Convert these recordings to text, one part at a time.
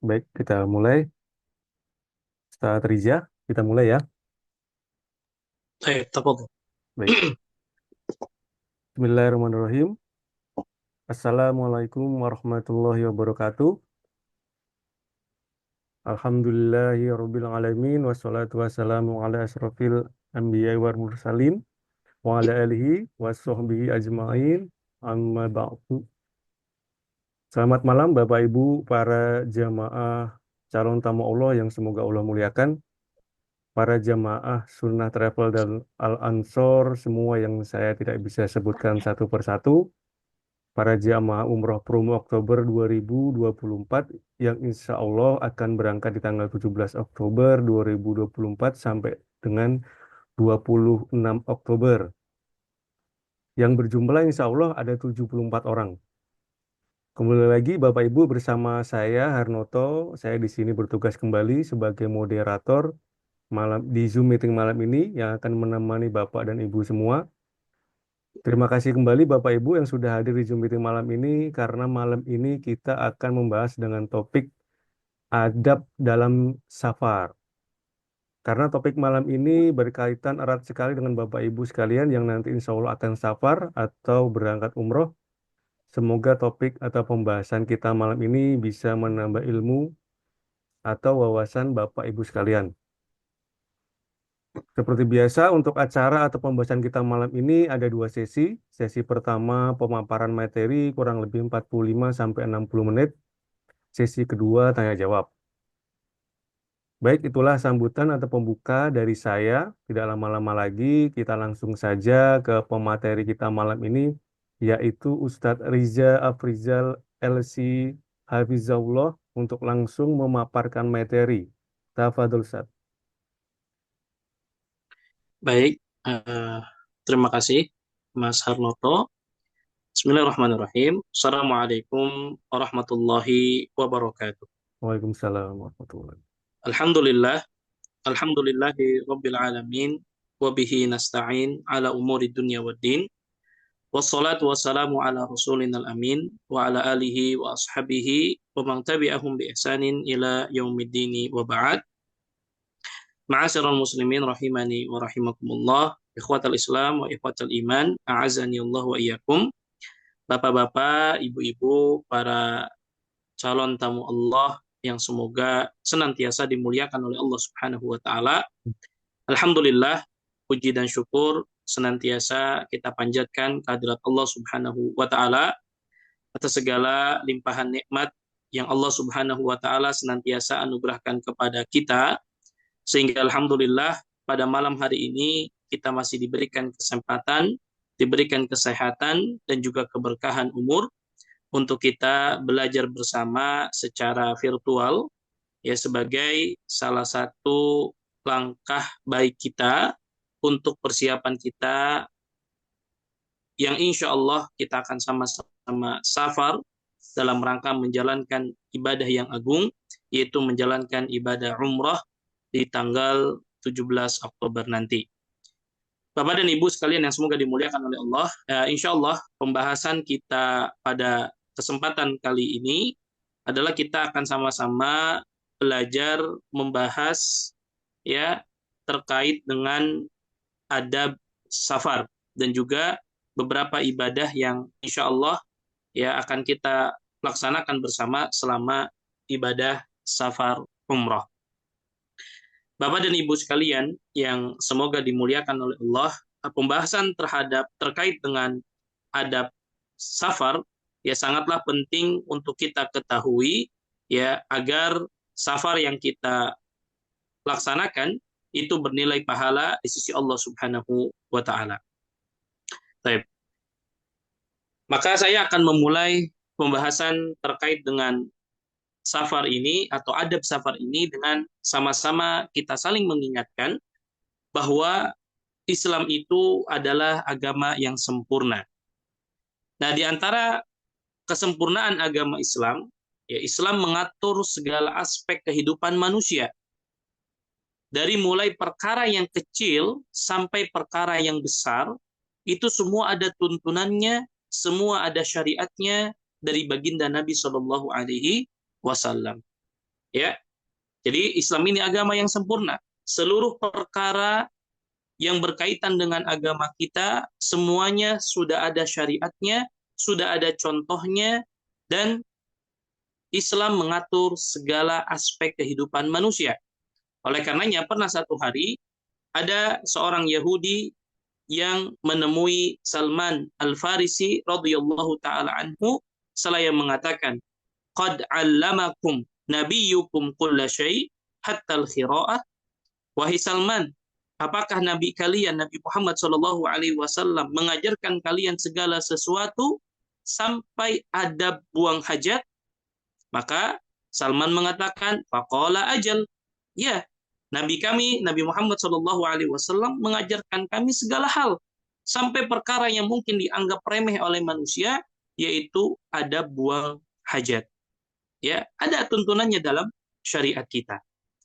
Baik, kita mulai. Ustaz Riza, kita mulai ya. طيب تفضل. Baik. Bismillahirrahmanirrahim. Assalamualaikum warahmatullahi wabarakatuh. Alhamdulillahi rabbil alamin. Wassalatu wassalamu ala asrafil anbiya wal mursalin. Wa ala alihi wa sahbihi ajma'in. Amma ba'du. Selamat malam Bapak Ibu, para jamaah calon tamu Allah yang semoga Allah muliakan. Para jamaah Sunnah Travel dan Al-Ansor, semua yang saya tidak bisa sebutkan satu persatu, para jamaah umroh promo Oktober 2024 yang insya Allah akan berangkat di tanggal 17 Oktober 2024 sampai dengan 26 Oktober. Yang berjumlah insya Allah ada 74 orang. Kembali lagi Bapak Ibu bersama saya Harnoto, saya di sini bertugas kembali sebagai moderator malam di Zoom meeting malam ini yang akan menemani Bapak dan Ibu semua. Terima kasih kembali Bapak Ibu yang sudah hadir di Zoom meeting malam ini karena malam ini kita akan membahas dengan topik adab dalam safar. Karena topik malam ini berkaitan erat sekali dengan Bapak Ibu sekalian yang nanti insya Allah akan safar atau berangkat umroh. Semoga topik atau pembahasan kita malam ini bisa menambah ilmu atau wawasan Bapak Ibu sekalian. Seperti biasa, untuk acara atau pembahasan kita malam ini ada dua sesi. Sesi pertama, pemaparan materi kurang lebih 45 sampai 60 menit. Sesi kedua, tanya jawab. Baik, itulah sambutan atau pembuka dari saya. Tidak lama-lama lagi, kita langsung saja ke pemateri kita malam ini, yaitu Ustadz Riza Afrizal LC Hafizahullah untuk langsung memaparkan materi. Tafadhol Ustadz. Baik, eh, terima kasih Mas Harnoto. Bismillahirrahmanirrahim. Assalamualaikum warahmatullahi wabarakatuh. Waalaikumsalam warahmatullahi. Alhamdulillah, alhamdulillahi rabbil alamin, wa bihi nasta'in ala umuri dunya waddin. Wassalatu wassalamu ala rasulina amin wa ala alihi wa ashabihi wa man tabi'ahum bi ihsanin ila yaumiddini wa ba'd. Ma'asyiral muslimin rahimani wa rahimakumullah, ikhwatal Islam wa ikhwatal iman, a'azani Allah wa iyyakum. Bapak-bapak, ibu-ibu, para calon tamu Allah yang semoga senantiasa dimuliakan oleh Allah Subhanahu wa taala. Alhamdulillah, puji dan syukur senantiasa kita panjatkan kehadirat Allah Subhanahu wa taala atas segala limpahan nikmat yang Allah Subhanahu wa taala senantiasa anugerahkan kepada kita. Sehingga alhamdulillah pada malam hari ini kita masih diberikan kesempatan, diberikan kesehatan dan juga keberkahan umur untuk kita belajar bersama secara virtual ya sebagai salah satu langkah baik kita untuk persiapan kita yang insya Allah kita akan sama-sama safar dalam rangka menjalankan ibadah yang agung, yaitu menjalankan ibadah umrah di tanggal 17 Oktober nanti. Bapak dan Ibu sekalian yang semoga dimuliakan oleh Allah, insya Allah pembahasan kita pada kesempatan kali ini adalah kita akan sama-sama belajar membahas ya terkait dengan adab safar dan juga beberapa ibadah yang insya Allah ya akan kita laksanakan bersama selama ibadah safar umrah. Bapak dan Ibu sekalian yang semoga dimuliakan oleh Allah, pembahasan terkait dengan adab safar ya sangatlah penting untuk kita ketahui ya agar safar yang kita laksanakan itu bernilai pahala di sisi Allah Subhanahu wa taala. Baik. Maka saya akan memulai pembahasan terkait dengan safar ini atau adab safar ini dengan sama-sama kita saling mengingatkan bahwa Islam itu adalah agama yang sempurna. Nah, di antara kesempurnaan agama Islam, ya Islam mengatur segala aspek kehidupan manusia. Dari mulai perkara yang kecil sampai perkara yang besar, itu semua ada tuntunannya, semua ada syariatnya dari baginda Nabi Shallallahu Alaihi Wasallam. Ya. Jadi Islam ini agama yang sempurna. Seluruh perkara yang berkaitan dengan agama kita semuanya sudah ada syariatnya, sudah ada contohnya, dan Islam mengatur segala aspek kehidupan manusia. Oleh karenanya pernah satu hari ada seorang Yahudi yang menemui Salman Al-Farisi radhiyallahu taala anhu seraya mengatakan, "Qad 'allamakum nabiyyukum kulla syai' hatta al-khira'ah." Wahai Salman, apakah nabi kalian Nabi Muhammad sallallahu alaihi wasallam mengajarkan kalian segala sesuatu sampai adab buang hajat? Maka Salman mengatakan, faqala ajal. Ya, Nabi kami, Nabi Muhammad sallallahu alaihi wasallam mengajarkan kami segala hal sampai perkara yang mungkin dianggap remeh oleh manusia, yaitu adab buang hajat. Ya, ada tuntunannya dalam syariat kita.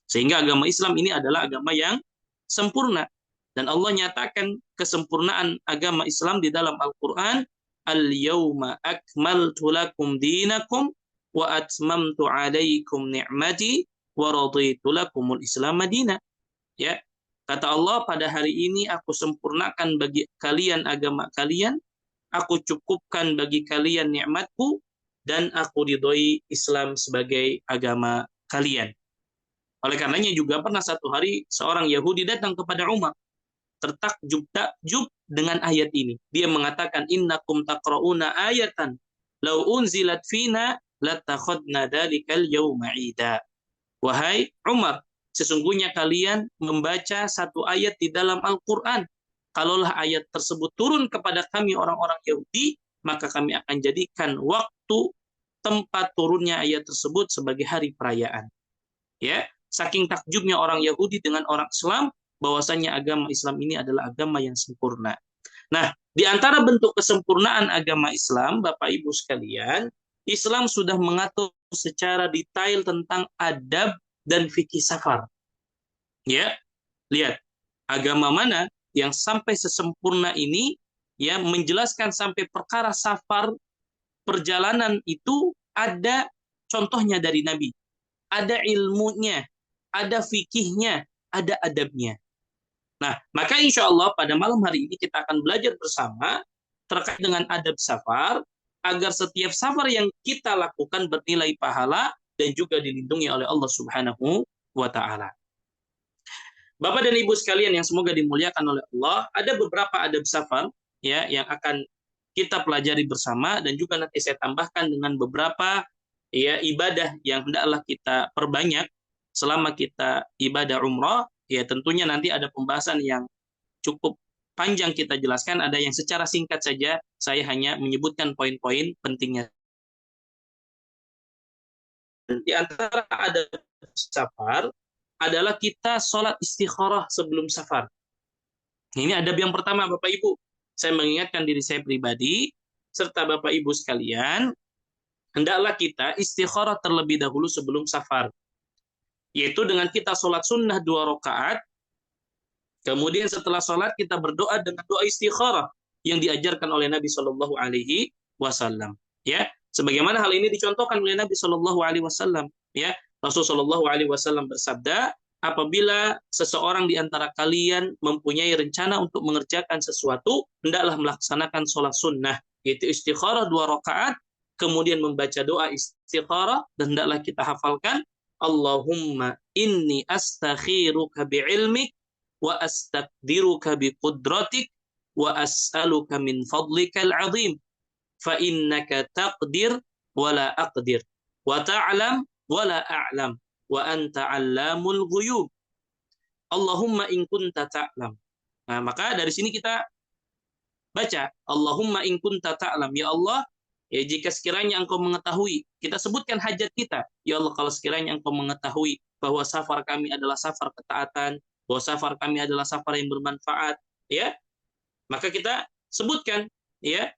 Sehingga agama Islam ini adalah agama yang sempurna. Dan Allah nyatakan kesempurnaan agama Islam di dalam Al-Quran, Al-yawma akmaltu lakum dinakum wa atmamtu alaikum ni'mati wa raditu lakumul Islam madina. Ya, kata Allah, pada hari ini aku sempurnakan bagi kalian agama kalian, aku cukupkan bagi kalian nikmatku, dan aku ridhoi Islam sebagai agama kalian. Oleh karenanya juga pernah satu hari seorang Yahudi datang kepada Umar, tertakjub-takjub dengan ayat ini. Dia mengatakan, innakum taqra'una ayatan law unzilat fina latakhadna dalikal yawma 'ida. Wahai Umar, sesungguhnya kalian membaca satu ayat di dalam Al-Qur'an. Kalaulah ayat tersebut turun kepada kami orang-orang Yahudi, maka kami akan jadikan waktu tempat turunnya ayat tersebut sebagai hari perayaan. Ya, saking takjubnya orang Yahudi dengan orang Islam, bahwasanya agama Islam ini adalah agama yang sempurna. Nah, di antara bentuk kesempurnaan agama Islam, Bapak Ibu sekalian, Islam sudah mengatur secara detail tentang adab dan fikih safar. Ya, lihat, agama mana yang sampai sesempurna ini, ya, menjelaskan sampai perkara safar, perjalanan itu ada contohnya dari Nabi. Ada ilmunya, ada fikihnya, ada adabnya. Nah, maka insya Allah pada malam hari ini kita akan belajar bersama terkait dengan adab safar, agar setiap safar yang kita lakukan bernilai pahala dan juga dilindungi oleh Allah Subhanahu wa Ta'ala. Bapak dan Ibu sekalian yang semoga dimuliakan oleh Allah, ada beberapa adab safar ya yang akan kita pelajari bersama, dan juga nanti saya tambahkan dengan beberapa ya ibadah yang hendaklah kita perbanyak selama kita ibadah umrah. Ya tentunya nanti ada pembahasan yang cukup panjang kita jelaskan, ada yang secara singkat saja saya hanya menyebutkan poin-poin pentingnya. Di antara adab safar adalah kita sholat istikharah sebelum safar. Ini adab yang pertama Bapak Ibu. Saya mengingatkan diri saya pribadi serta Bapak Ibu sekalian, hendaklah kita istikharah terlebih dahulu sebelum safar. Yaitu dengan kita sholat sunnah 2 rakaat, kemudian setelah sholat kita berdoa dengan doa istikharah yang diajarkan oleh Nabi Shallallahu Alaihi Wasallam. Ya, sebagaimana hal ini dicontohkan oleh Nabi Shallallahu Alaihi Wasallam. Ya, Rasulullah Shallallahu Alaihi Wasallam bersabda, apabila seseorang di antara kalian mempunyai rencana untuk mengerjakan sesuatu, hendaklah melaksanakan sholat sunnah, yaitu istikharah 2 rakaat, kemudian membaca doa istikharah, dan hendaklah kita hafalkan, Allahumma inni astakhiruka bi'ilmik wa astaqdiruka biqudratik wa as'aluka min fadlikal azim fa innaka taqdir wa la aqdir wa ta'lam wa la a'lam wa anta 'allamul ghuyub. Allahumma in kunta ta'lam. Nah, maka dari sini kita baca Allahumma in kunta ta'lam, ya Allah, ya jika sekiranya engkau mengetahui, kita sebutkan hajat kita. Ya Allah, kalau sekiranya engkau mengetahui bahwa safar kami adalah safar ketaatan, bahwa safar kami adalah safar yang bermanfaat, ya, maka kita sebutkan ya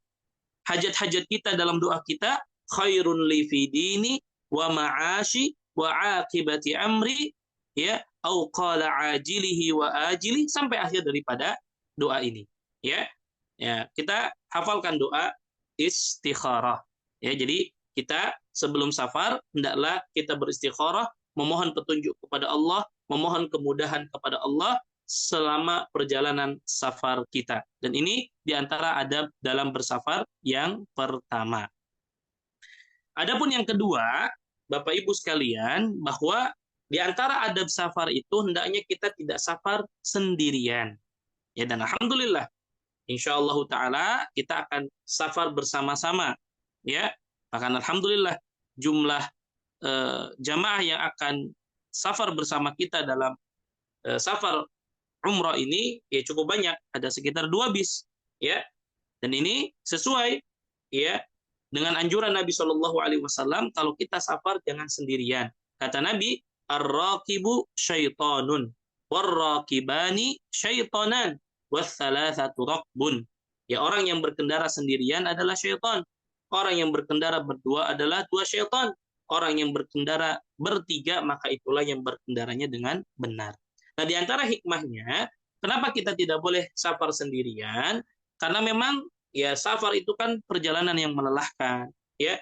hajat-hajat kita dalam doa kita, khairun li fi dini wa ma'ashi wa aqibati amri, ya, au qala ajilihi wa ajili, sampai akhir daripada doa ini. Ya. Ya, kita hafalkan doa istikharah. Ya, jadi kita sebelum safar hendaklah kita beristikharah memohon petunjuk kepada Allah, memohon kemudahan kepada Allah selama perjalanan safar kita. Dan ini diantara adab dalam bersafar yang pertama. Adapun yang kedua, Bapak Ibu sekalian, bahwa di antara adab safar itu hendaknya kita tidak safar sendirian. Ya, dan alhamdulillah, insya Allah Taala kita akan safar bersama-sama. Ya, bahkan alhamdulillah jumlah jamaah yang akan safar bersama kita dalam safar umrah ini ya cukup banyak, ada sekitar 2 bis. Ya, dan ini sesuai ya dengan anjuran Nabi Shallallahu Alaihi Wasallam, kalau kita safar jangan sendirian. Kata Nabi, ar-raqibu syaitanun, war-raqibani syaitanan, was-salasatu raqbun. Ya, orang yang berkendara sendirian adalah syaitan. Orang yang berkendara berdua adalah 2 syaitan. Orang yang berkendara bertiga, maka itulah yang berkendaranya dengan benar. Nah, di antara hikmahnya, kenapa kita tidak boleh safar sendirian? Karena memang ya safar itu kan perjalanan yang melelahkan, ya,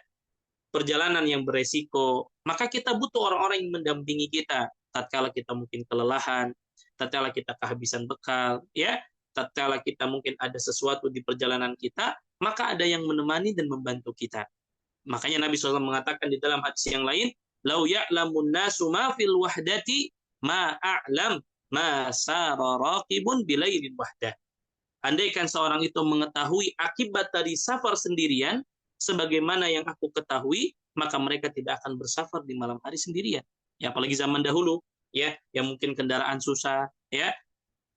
perjalanan yang beresiko. Maka kita butuh orang-orang yang mendampingi kita tatkala kita mungkin kelelahan, tatkala kita kehabisan bekal, ya, tatkala kita mungkin ada sesuatu di perjalanan kita, maka ada yang menemani dan membantu kita. Makanya Nabi SAW mengatakan di dalam hadis yang lain, "Lau ya'lamun nasu ma fil wahdati ma a'lam ma sara raqibun bilailin wahdah." Andaikan seorang itu mengetahui akibat dari safar sendirian, sebagaimana yang aku ketahui, maka mereka tidak akan bersafar di malam hari sendirian. Ya, apalagi zaman dahulu, ya, yang mungkin kendaraan susah, ya.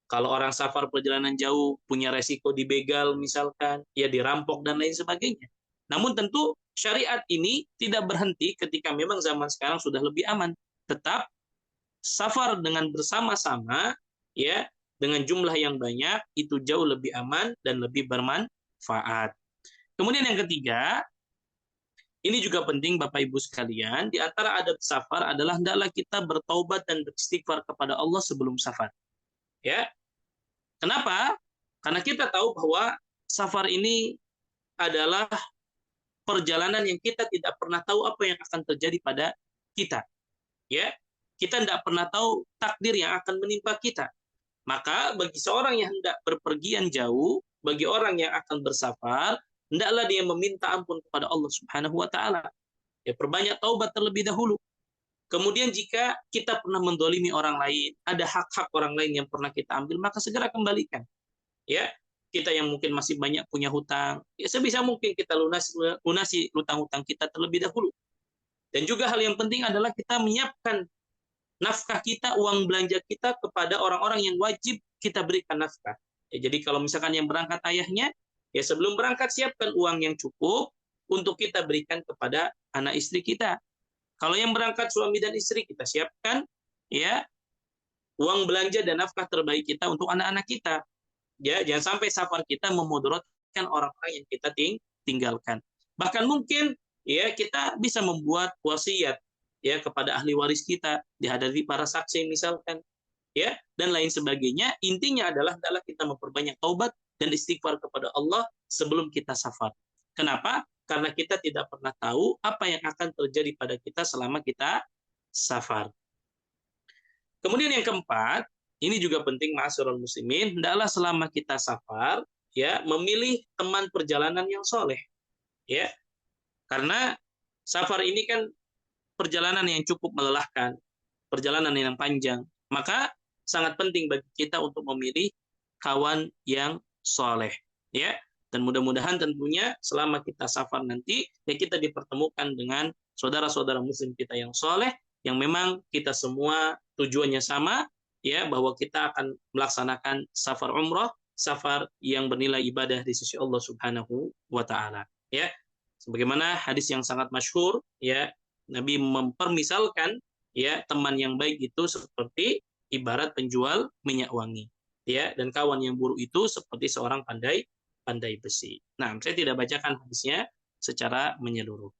Kalau orang safar perjalanan jauh, punya resiko dibegal misalkan, ya dirampok dan lain sebagainya. Namun tentu syariat ini tidak berhenti ketika memang zaman sekarang sudah lebih aman. Tetap safar dengan bersama-sama, ya, dengan jumlah yang banyak, itu jauh lebih aman dan lebih bermanfaat. Kemudian yang ketiga, ini juga penting Bapak Ibu sekalian, di antara adab safar adalah hendaklah kita bertaubat dan beristighfar kepada Allah sebelum safar. Ya. Kenapa? Karena kita tahu bahwa safar ini adalah perjalanan yang kita tidak pernah tahu apa yang akan terjadi pada kita. Ya. Kita tidak pernah tahu takdir yang akan menimpa kita. Maka bagi seorang yang hendak berpergian jauh, bagi orang yang akan bersafar, hendaklah dia meminta ampun kepada Allah Subhanahu wa taala. Ya, perbanyak taubat terlebih dahulu. Kemudian jika kita pernah mendolimi orang lain, ada hak-hak orang lain yang pernah kita ambil, maka segera kembalikan. Ya, kita yang mungkin masih banyak punya hutang, ya sebisa mungkin kita lunasi hutang-hutang kita terlebih dahulu. Dan juga hal yang penting adalah kita menyiapkan nafkah kita, uang belanja kita kepada orang-orang yang wajib kita berikan nafkah. Ya, jadi kalau misalkan yang berangkat ayahnya, ya sebelum berangkat siapkan uang yang cukup untuk kita berikan kepada anak istri kita. Kalau yang berangkat suami dan istri, kita siapkan ya uang belanja dan nafkah terbaik kita untuk anak-anak kita. Ya, jangan sampai safar kita memudaratkan orang-orang yang kita tinggalkan. Bahkan mungkin ya kita bisa membuat wasiat ya kepada ahli waris kita, dihadiri para saksi misalkan, ya, dan lain sebagainya. Intinya adalah kita memperbanyak taubat dan istighfar kepada Allah sebelum kita safar. Kenapa? Karena kita tidak pernah tahu apa yang akan terjadi pada kita selama kita safar. Kemudian yang keempat, ini juga penting ma'asyiral muslimin, hendaklah selama kita safar ya memilih teman perjalanan yang soleh. Ya. Karena safar ini kan perjalanan yang cukup melelahkan, perjalanan yang panjang, maka sangat penting bagi kita untuk memilih kawan yang soleh, ya. Dan mudah-mudahan tentunya selama kita safar nanti, ya kita dipertemukan dengan saudara-saudara muslim kita yang soleh, yang memang kita semua tujuannya sama, ya, bahwa kita akan melaksanakan safar umrah, safar yang bernilai ibadah di sisi Allah Subhanahu wa taala, ya. Sebagaimana hadis yang sangat masyhur, ya, Nabi mempermisalkan ya teman yang baik itu seperti ibarat penjual minyak wangi, ya, dan kawan yang buruk itu seperti seorang pandai besi. Nah, saya tidak bacakan hadisnya secara menyeluruh.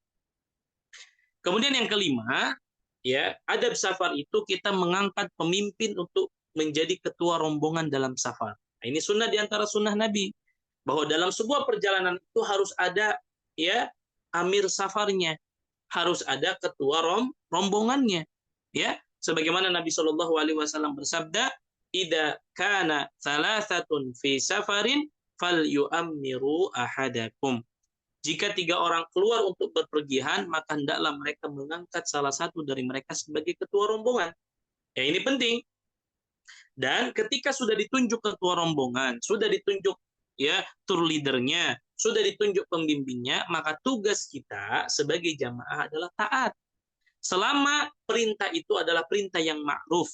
Kemudian yang kelima, ya, adab safar itu kita mengangkat pemimpin untuk menjadi ketua rombongan dalam safar. Nah, ini sunnah di antara sunnah Nabi, bahwa dalam sebuah perjalanan itu harus ada ya amir safarnya, harus ada ketua rombongannya. Ya, sebagaimana Nabi Shallallahu alaihi wasallam bersabda, "Idza kana thalathatun fi safarin falyu'ammiru ahadakum." Jika 3 orang keluar untuk berpergian, maka hendaklah mereka mengangkat salah satu dari mereka sebagai ketua rombongan. Ya, ini penting. Dan ketika sudah ditunjuk ketua rombongan, sudah ditunjuk ya tour leadernya, sudah ditunjuk pembimbingnya, maka tugas kita sebagai jamaah adalah taat. Selama perintah itu adalah perintah yang ma'ruf,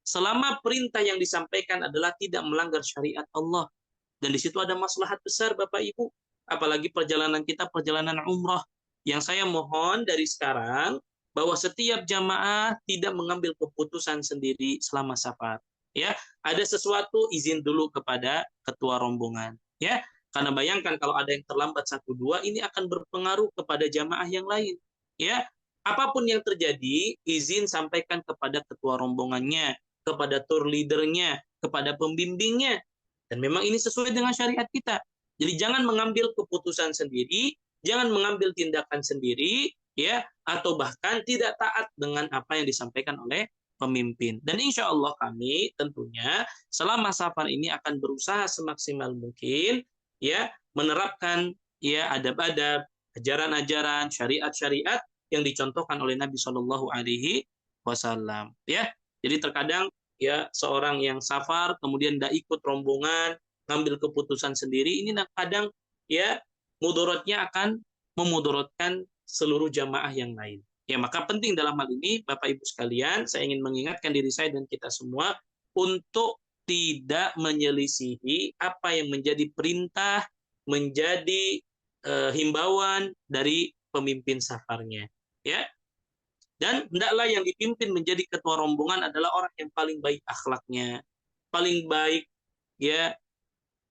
selama perintah yang disampaikan adalah tidak melanggar syariat Allah, dan di situ ada maslahat besar Bapak Ibu, apalagi perjalanan kita perjalanan umrah, yang saya mohon dari sekarang bahwa setiap jamaah tidak mengambil keputusan sendiri selama safar. Ya, ada sesuatu izin dulu kepada ketua rombongan. Ya, karena bayangkan kalau ada yang terlambat 1 2, ini akan berpengaruh kepada jamaah yang lain. Ya, apapun yang terjadi, izin sampaikan kepada ketua rombongannya, kepada tour leadernya, kepada pembimbingnya. Dan memang ini sesuai dengan syariat kita. Jadi jangan mengambil keputusan sendiri, jangan mengambil tindakan sendiri, ya, atau bahkan tidak taat dengan apa yang disampaikan oleh pemimpin. Dan insya Allah kami tentunya selama safar ini akan berusaha semaksimal mungkin, ya, menerapkan ya adab-adab, ajaran-ajaran, syariat-syariat yang dicontohkan oleh Nabi Shallallahu Alaihi Wasallam. Ya, jadi terkadang ya seorang yang safar kemudian tidak ikut rombongan, ngambil keputusan sendiri, ini kadang ya mudorotnya akan memudorotkan seluruh jamaah yang lain. Ya, maka penting dalam hal ini Bapak Ibu sekalian, saya ingin mengingatkan diri saya dan kita semua untuk tidak menyelisihi apa yang menjadi perintah, menjadi himbauan dari pemimpin safarnya. Ya, dan hendaklah yang dipimpin menjadi ketua rombongan adalah orang yang paling baik akhlaknya, paling baik ya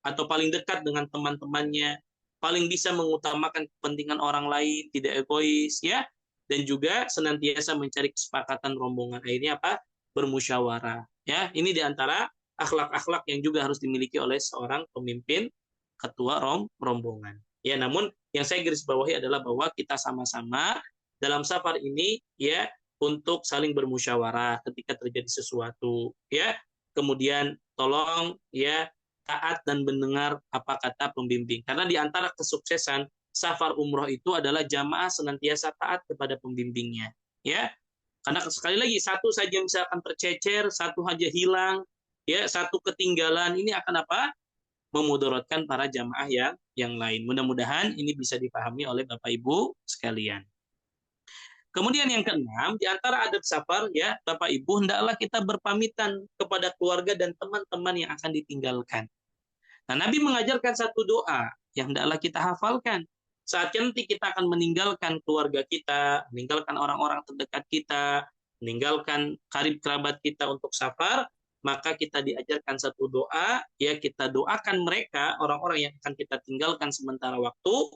atau paling dekat dengan teman-temannya, paling bisa mengutamakan kepentingan orang lain, tidak egois ya, dan juga senantiasa mencari kesepakatan rombongan. Akhirnya apa? Bermusyawarah. Ya, ini diantara akhlak-akhlak yang juga harus dimiliki oleh seorang pemimpin ketua rombongan. Ya, namun yang saya garis bawahi adalah bahwa kita sama-sama dalam safar ini ya untuk saling bermusyawarah ketika terjadi sesuatu ya. Kemudian tolong ya taat dan mendengar apa kata pembimbing. Karena di antara kesuksesan safar umroh itu adalah jamaah senantiasa taat kepada pembimbingnya. Ya, karena sekali lagi satu saja misalkan tercecer, satu saja hilang, ya satu ketinggalan, ini akan apa? Memudaratkan para jamaah yang lain. Mudah-mudahan ini bisa dipahami oleh Bapak Ibu sekalian. Kemudian yang keenam, di antara adab safar ya, Bapak Ibu, hendaklah kita berpamitan kepada keluarga dan teman-teman yang akan ditinggalkan. Nah, Nabi mengajarkan satu doa yang hendaklah kita hafalkan. Saat nanti kita akan meninggalkan keluarga kita, meninggalkan orang-orang terdekat kita, meninggalkan karib kerabat kita untuk safar, maka kita diajarkan satu doa, ya kita doakan mereka, orang-orang yang akan kita tinggalkan sementara waktu,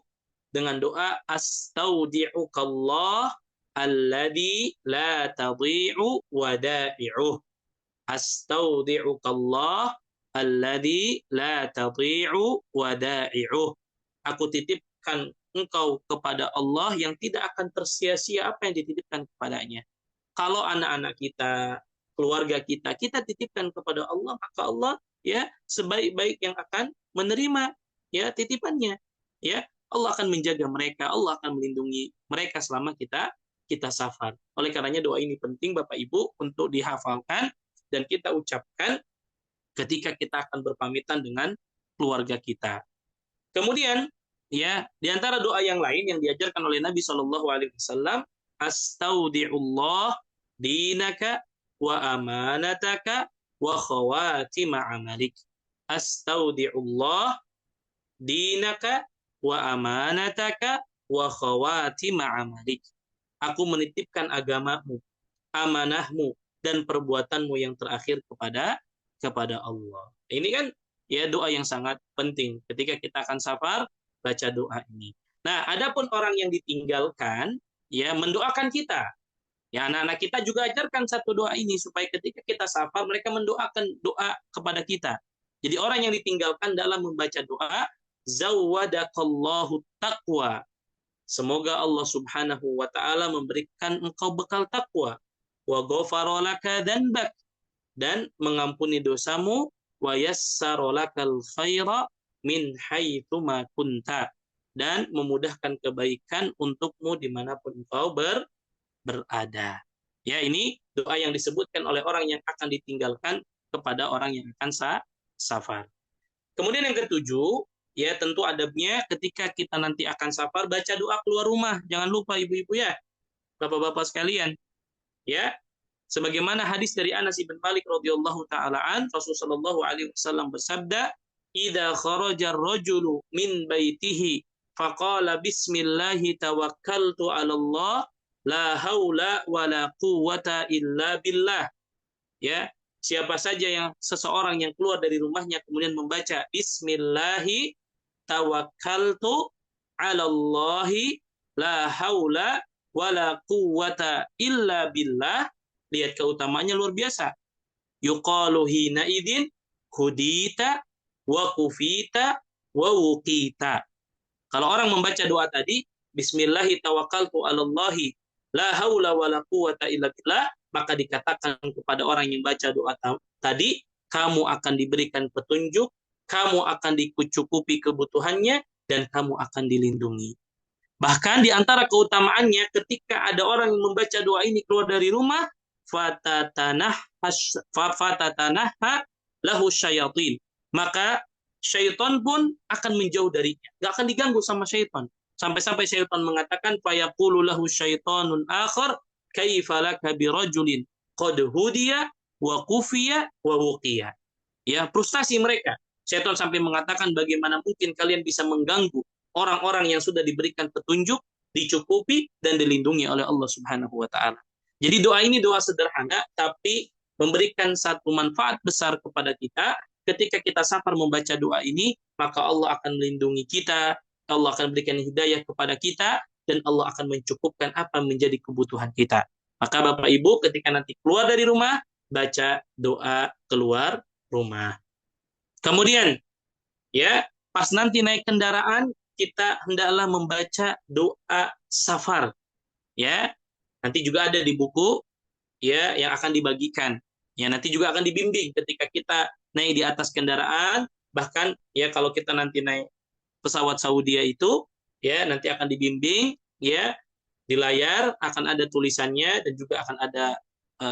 dengan doa astaudi'ukallah alladhi la tadhi'u wada'i'uh. Astaudi'ukallah alladhi la tadhi'u wada'i'uh. Aku titipkan engkau kepada Allah yang tidak akan tersia-sia apa yang dititipkan kepadanya. Kalau anak-anak kita, keluarga kita, kita titipkan kepada Allah, maka Allah ya sebaik-baik yang akan menerima ya titipannya. Ya, Allah akan menjaga mereka, Allah akan melindungi mereka selama kita safar. Oleh karenanya doa ini penting Bapak Ibu untuk dihafalkan dan kita ucapkan ketika kita akan berpamitan dengan keluarga kita. Kemudian ya di antara doa yang lain yang diajarkan oleh Nabi Shallallahu Alaihi Wasallam, astaudi'ullah dinaka wa amanataka wa khawatima amalik. Astaudi'ullah dinaka wa amanataka wa khawatima amalik. Aku menitipkan agamamu, amanahmu, dan perbuatanmu yang terakhir kepada Allah. Ini kan ya doa yang sangat penting. Ketika kita akan safar, baca doa ini. Nah, adapun orang yang ditinggalkan, ya mendoakan kita. Ya, anak-anak kita juga ajarkan satu doa ini supaya ketika kita safar, mereka mendoakan doa kepada kita. Jadi orang yang ditinggalkan dalam membaca doa, zawadakallahu taqwa. Semoga Allah Subhanahu wa taala memberikan engkau bekal takwa. wa ghafara laka dhanbak, dan mengampuni dosamu, wa yassara lakal khaira min haitsu ma kunta, dan memudahkan kebaikan untukmu dimanapun engkau berada. Ya, ini doa yang disebutkan oleh orang yang akan ditinggalkan kepada orang yang akan safar. Kemudian yang ketujuh, ya tentu adabnya ketika kita nanti akan safar, baca doa keluar rumah. Jangan lupa ibu-ibu ya, bapak-bapak sekalian. Ya, sebagaimana hadis dari Anas bin Malik radhiyallahu taala an, Rasulullah sallallahu alaihi wasallam bersabda, "Idza kharaja ar-rajulu min baitihi faqala bismillahi tawakkaltu 'ala Allah, la haula wala quwwata illa billah." Ya, siapa saja yang seseorang yang keluar dari rumahnya kemudian membaca bismillahi tawakkaltu 'ala Allahi, la haula wala quwwata illa billah, lihat keutamaannya luar biasa. Yuqalu hina idin hudita wa kufita wa wuqita. Kalau orang membaca doa tadi, bismillahi tawakkaltu 'ala Allahi, la haula wala quwwata illa billah, maka dikatakan kepada orang yang baca doa tadi, kamu akan diberikan petunjuk, kamu akan dicukupi kebutuhannya, dan kamu akan dilindungi. Bahkan di antara keutamaannya, ketika ada orang yang membaca doa ini keluar dari rumah, fatatanahha lahu syayatin, maka syaitan pun akan menjauh darinya, gak akan diganggu sama syaitan. Sampai-sampai syaitan mengatakan, fayaqulu lahu syaitanun akhar, kaifa laka birajulin qad hudiya wa kufiya wa wuqiya. Ya, frustasi mereka. Syaitan sampai mengatakan, bagaimana mungkin kalian bisa mengganggu orang-orang yang sudah diberikan petunjuk, dicukupi, dan dilindungi oleh Allah Subhanahu wa Ta'ala. Jadi doa ini doa sederhana, tapi memberikan satu manfaat besar kepada kita. Ketika kita safar membaca doa ini, maka Allah akan melindungi kita, Allah akan berikan hidayah kepada kita, dan Allah akan mencukupkan apa menjadi kebutuhan kita. Maka Bapak Ibu, ketika nanti keluar dari rumah, baca doa keluar rumah. Kemudian, ya, pas nanti naik kendaraan, kita hendaklah membaca doa safar. Ya, nanti juga ada di buku ya yang akan dibagikan. Ya, nanti juga akan dibimbing ketika kita naik di atas kendaraan, bahkan ya kalau kita nanti naik pesawat Saudi itu, ya nanti akan dibimbing, ya di layar akan ada tulisannya dan juga akan ada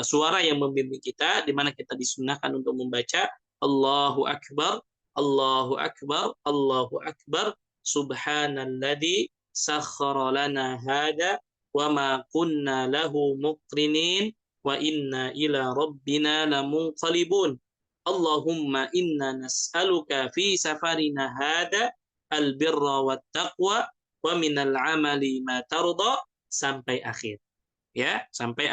suara yang membimbing kita, di mana kita disunahkan untuk membaca Allahu Akbar, Allahu Akbar, Allahu Akbar, Subhanalladzi sakhkhara lana hada wa ma kunna lahu muqrinin wa inna ila rabbina lamunqalibun. Allahumma inna nas'aluka fi safarina hada albirra wat taqwa wa minal amali ma tarda, sampai akhir. Ya, sampai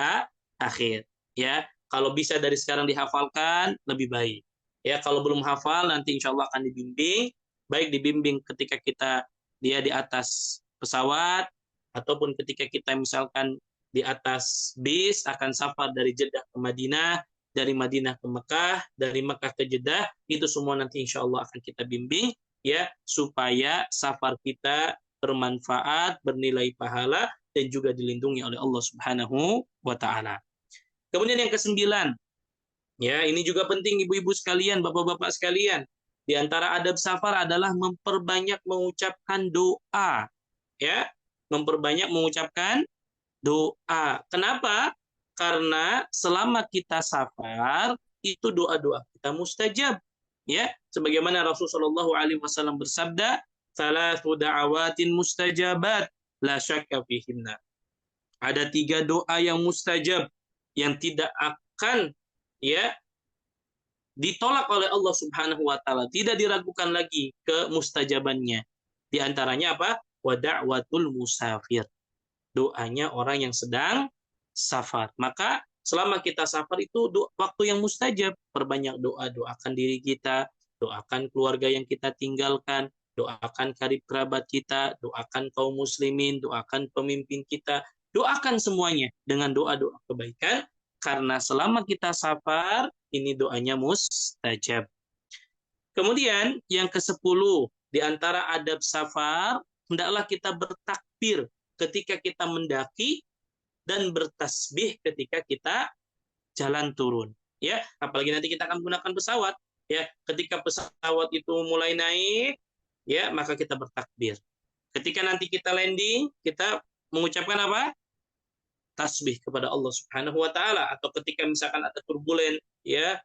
akhir. Ya, kalau bisa dari sekarang dihafalkan lebih baik. Ya, kalau belum hafal nanti insya Allah akan dibimbing, baik dibimbing ketika kita dia di atas pesawat ataupun ketika kita misalkan di atas bis akan safar dari Jeddah ke Madinah, dari Madinah ke Mekah, dari Mekah ke Jeddah, itu semua nanti insya Allah akan kita bimbing ya supaya safar kita bermanfaat, bernilai pahala, dan juga dilindungi oleh Allah Subhanahu wa Ta'ala. Kemudian yang kesembilan, ya ini juga penting ibu-ibu sekalian, bapak-bapak sekalian. Di antara adab safar adalah memperbanyak mengucapkan doa, ya, memperbanyak mengucapkan doa. Kenapa? Karena selama kita safar itu doa-doa kita mustajab, ya. Sebagaimana Rasulullah SAW bersabda, "Thalathu da'awatin mustajabat, la syakka fihinna." Ada 3 doa yang mustajab yang tidak akan ya ditolak oleh Allah Subhanahu wa Ta'ala, tidak diragukan lagi kemustajabannya. Di antaranya apa? Wa da'watul musafir, doanya orang yang sedang safar. Maka selama kita safar itu waktu yang mustajab. Perbanyak doa, doakan diri kita, doakan keluarga yang kita tinggalkan, doakan karib kerabat kita, doakan kaum muslimin, doakan pemimpin kita, doakan semuanya dengan doa-doa kebaikan, karena selama kita safar ini doanya mustajab. Kemudian yang ke-10, di antara adab safar, hendaklah kita bertakbir ketika kita mendaki dan bertasbih ketika kita jalan turun. Ya, apalagi nanti kita akan menggunakan pesawat. Ya, ketika pesawat itu mulai naik, ya maka kita bertakbir. Ketika nanti kita landing, kita mengucapkan apa? Tasbih kepada Allah Subhanahu wa taala. Atau ketika misalkan ada turbulen, ya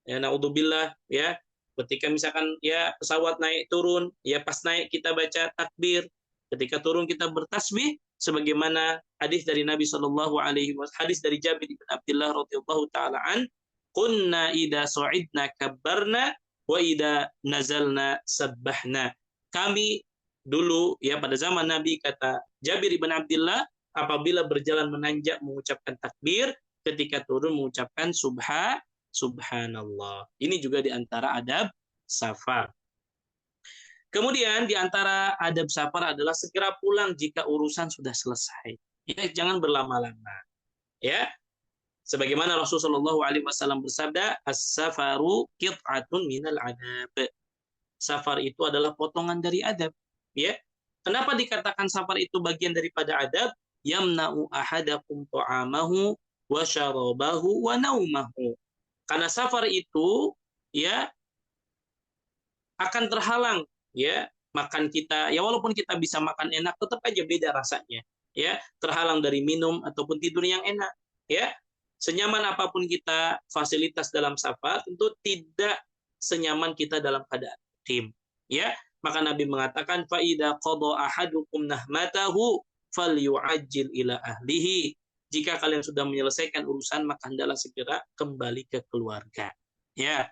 naudzubillah, ya ketika misalkan ya pesawat naik turun, ya pas naik kita baca takbir, ketika turun kita bertasbih sebagaimana hadis dari Nabi Shallallahu alaihi wasallam, hadis dari Jabir bin Abdullah radhiyallahu taala an, kunna idza su'idna kabbarna wa idza nazalna sabbahna. Kami dulu ya pada zaman Nabi, kata Jabir bin Abdullah, apabila berjalan menanjak mengucapkan takbir, ketika turun mengucapkan subhanallah. Ini juga di antara adab safar. Kemudian di antara adab safar adalah segera pulang jika urusan sudah selesai. Ya, jangan berlama-lama. Ya, sebagaimana Rasulullah SAW bersabda, as-safaru qit'atun minal adab. Safar itu adalah potongan dari adab. Ya, kenapa dikatakan safar itu bagian daripada adab? Yamna'u ahadakum ta'amahu wa syarabahu wa naumahu. Karena safar itu ya akan terhalang ya makan kita, ya walaupun kita bisa makan enak tetap aja beda rasanya, ya terhalang dari minum ataupun tidur yang enak, ya senyaman apapun kita fasilitas dalam safar tentu tidak senyaman kita dalam keadaan tim, ya maka Nabi mengatakan faida qada ahadukum nahmatahu falyu'ajjil ila ahlihi. Jika kalian sudah menyelesaikan urusan, maka hendaklah segera kembali ke keluarga. Ya,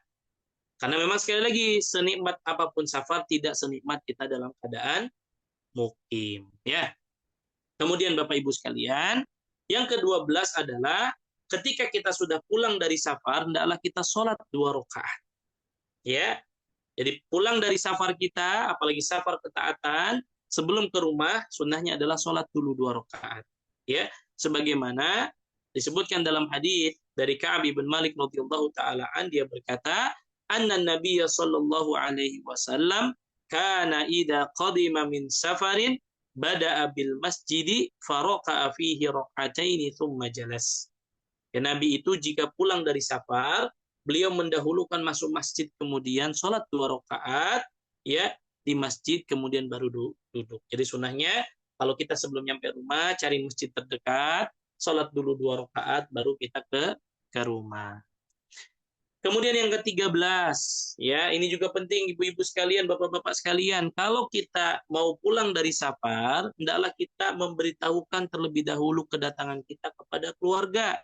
karena memang sekali lagi, senikmat apapun safar, tidak senikmat kita dalam keadaan mukim. Ya. Kemudian Bapak Ibu sekalian, yang ke-12 adalah ketika kita sudah pulang dari safar, hendaklah kita sholat 2 rakaat. Ya. Jadi pulang dari safar kita, apalagi safar ketaatan, sebelum ke rumah, sunnahnya adalah sholat dulu 2 rakaat. Ya, sebagaimana disebutkan dalam hadis dari Ka'ab bin Malik radhiyallahu taala an, dia berkata, anna Nabiy sallallahu alaihi wasallam kana idza qadima min safarin bada'a bil masjidi faraqa'a fihi rak'ataini tsumma jalas. Ya, Nabi itu jika pulang dari safar, beliau mendahulukan masuk masjid, kemudian sholat 2 rakaat ya di masjid, kemudian baru duduk. Jadi sunnahnya kalau kita sebelum nyampe rumah, cari masjid terdekat, sholat dulu 2 rakaat, baru kita ke rumah. Kemudian yang ke-13, ya ini juga penting ibu-ibu sekalian, bapak-bapak sekalian. Kalau kita mau pulang dari safar, hendaklah kita memberitahukan terlebih dahulu kedatangan kita kepada keluarga.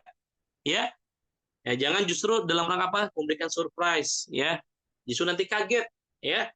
Ya, jangan justru dalam rangka apa? Memberikan surprise, ya. Justru nanti kaget, ya.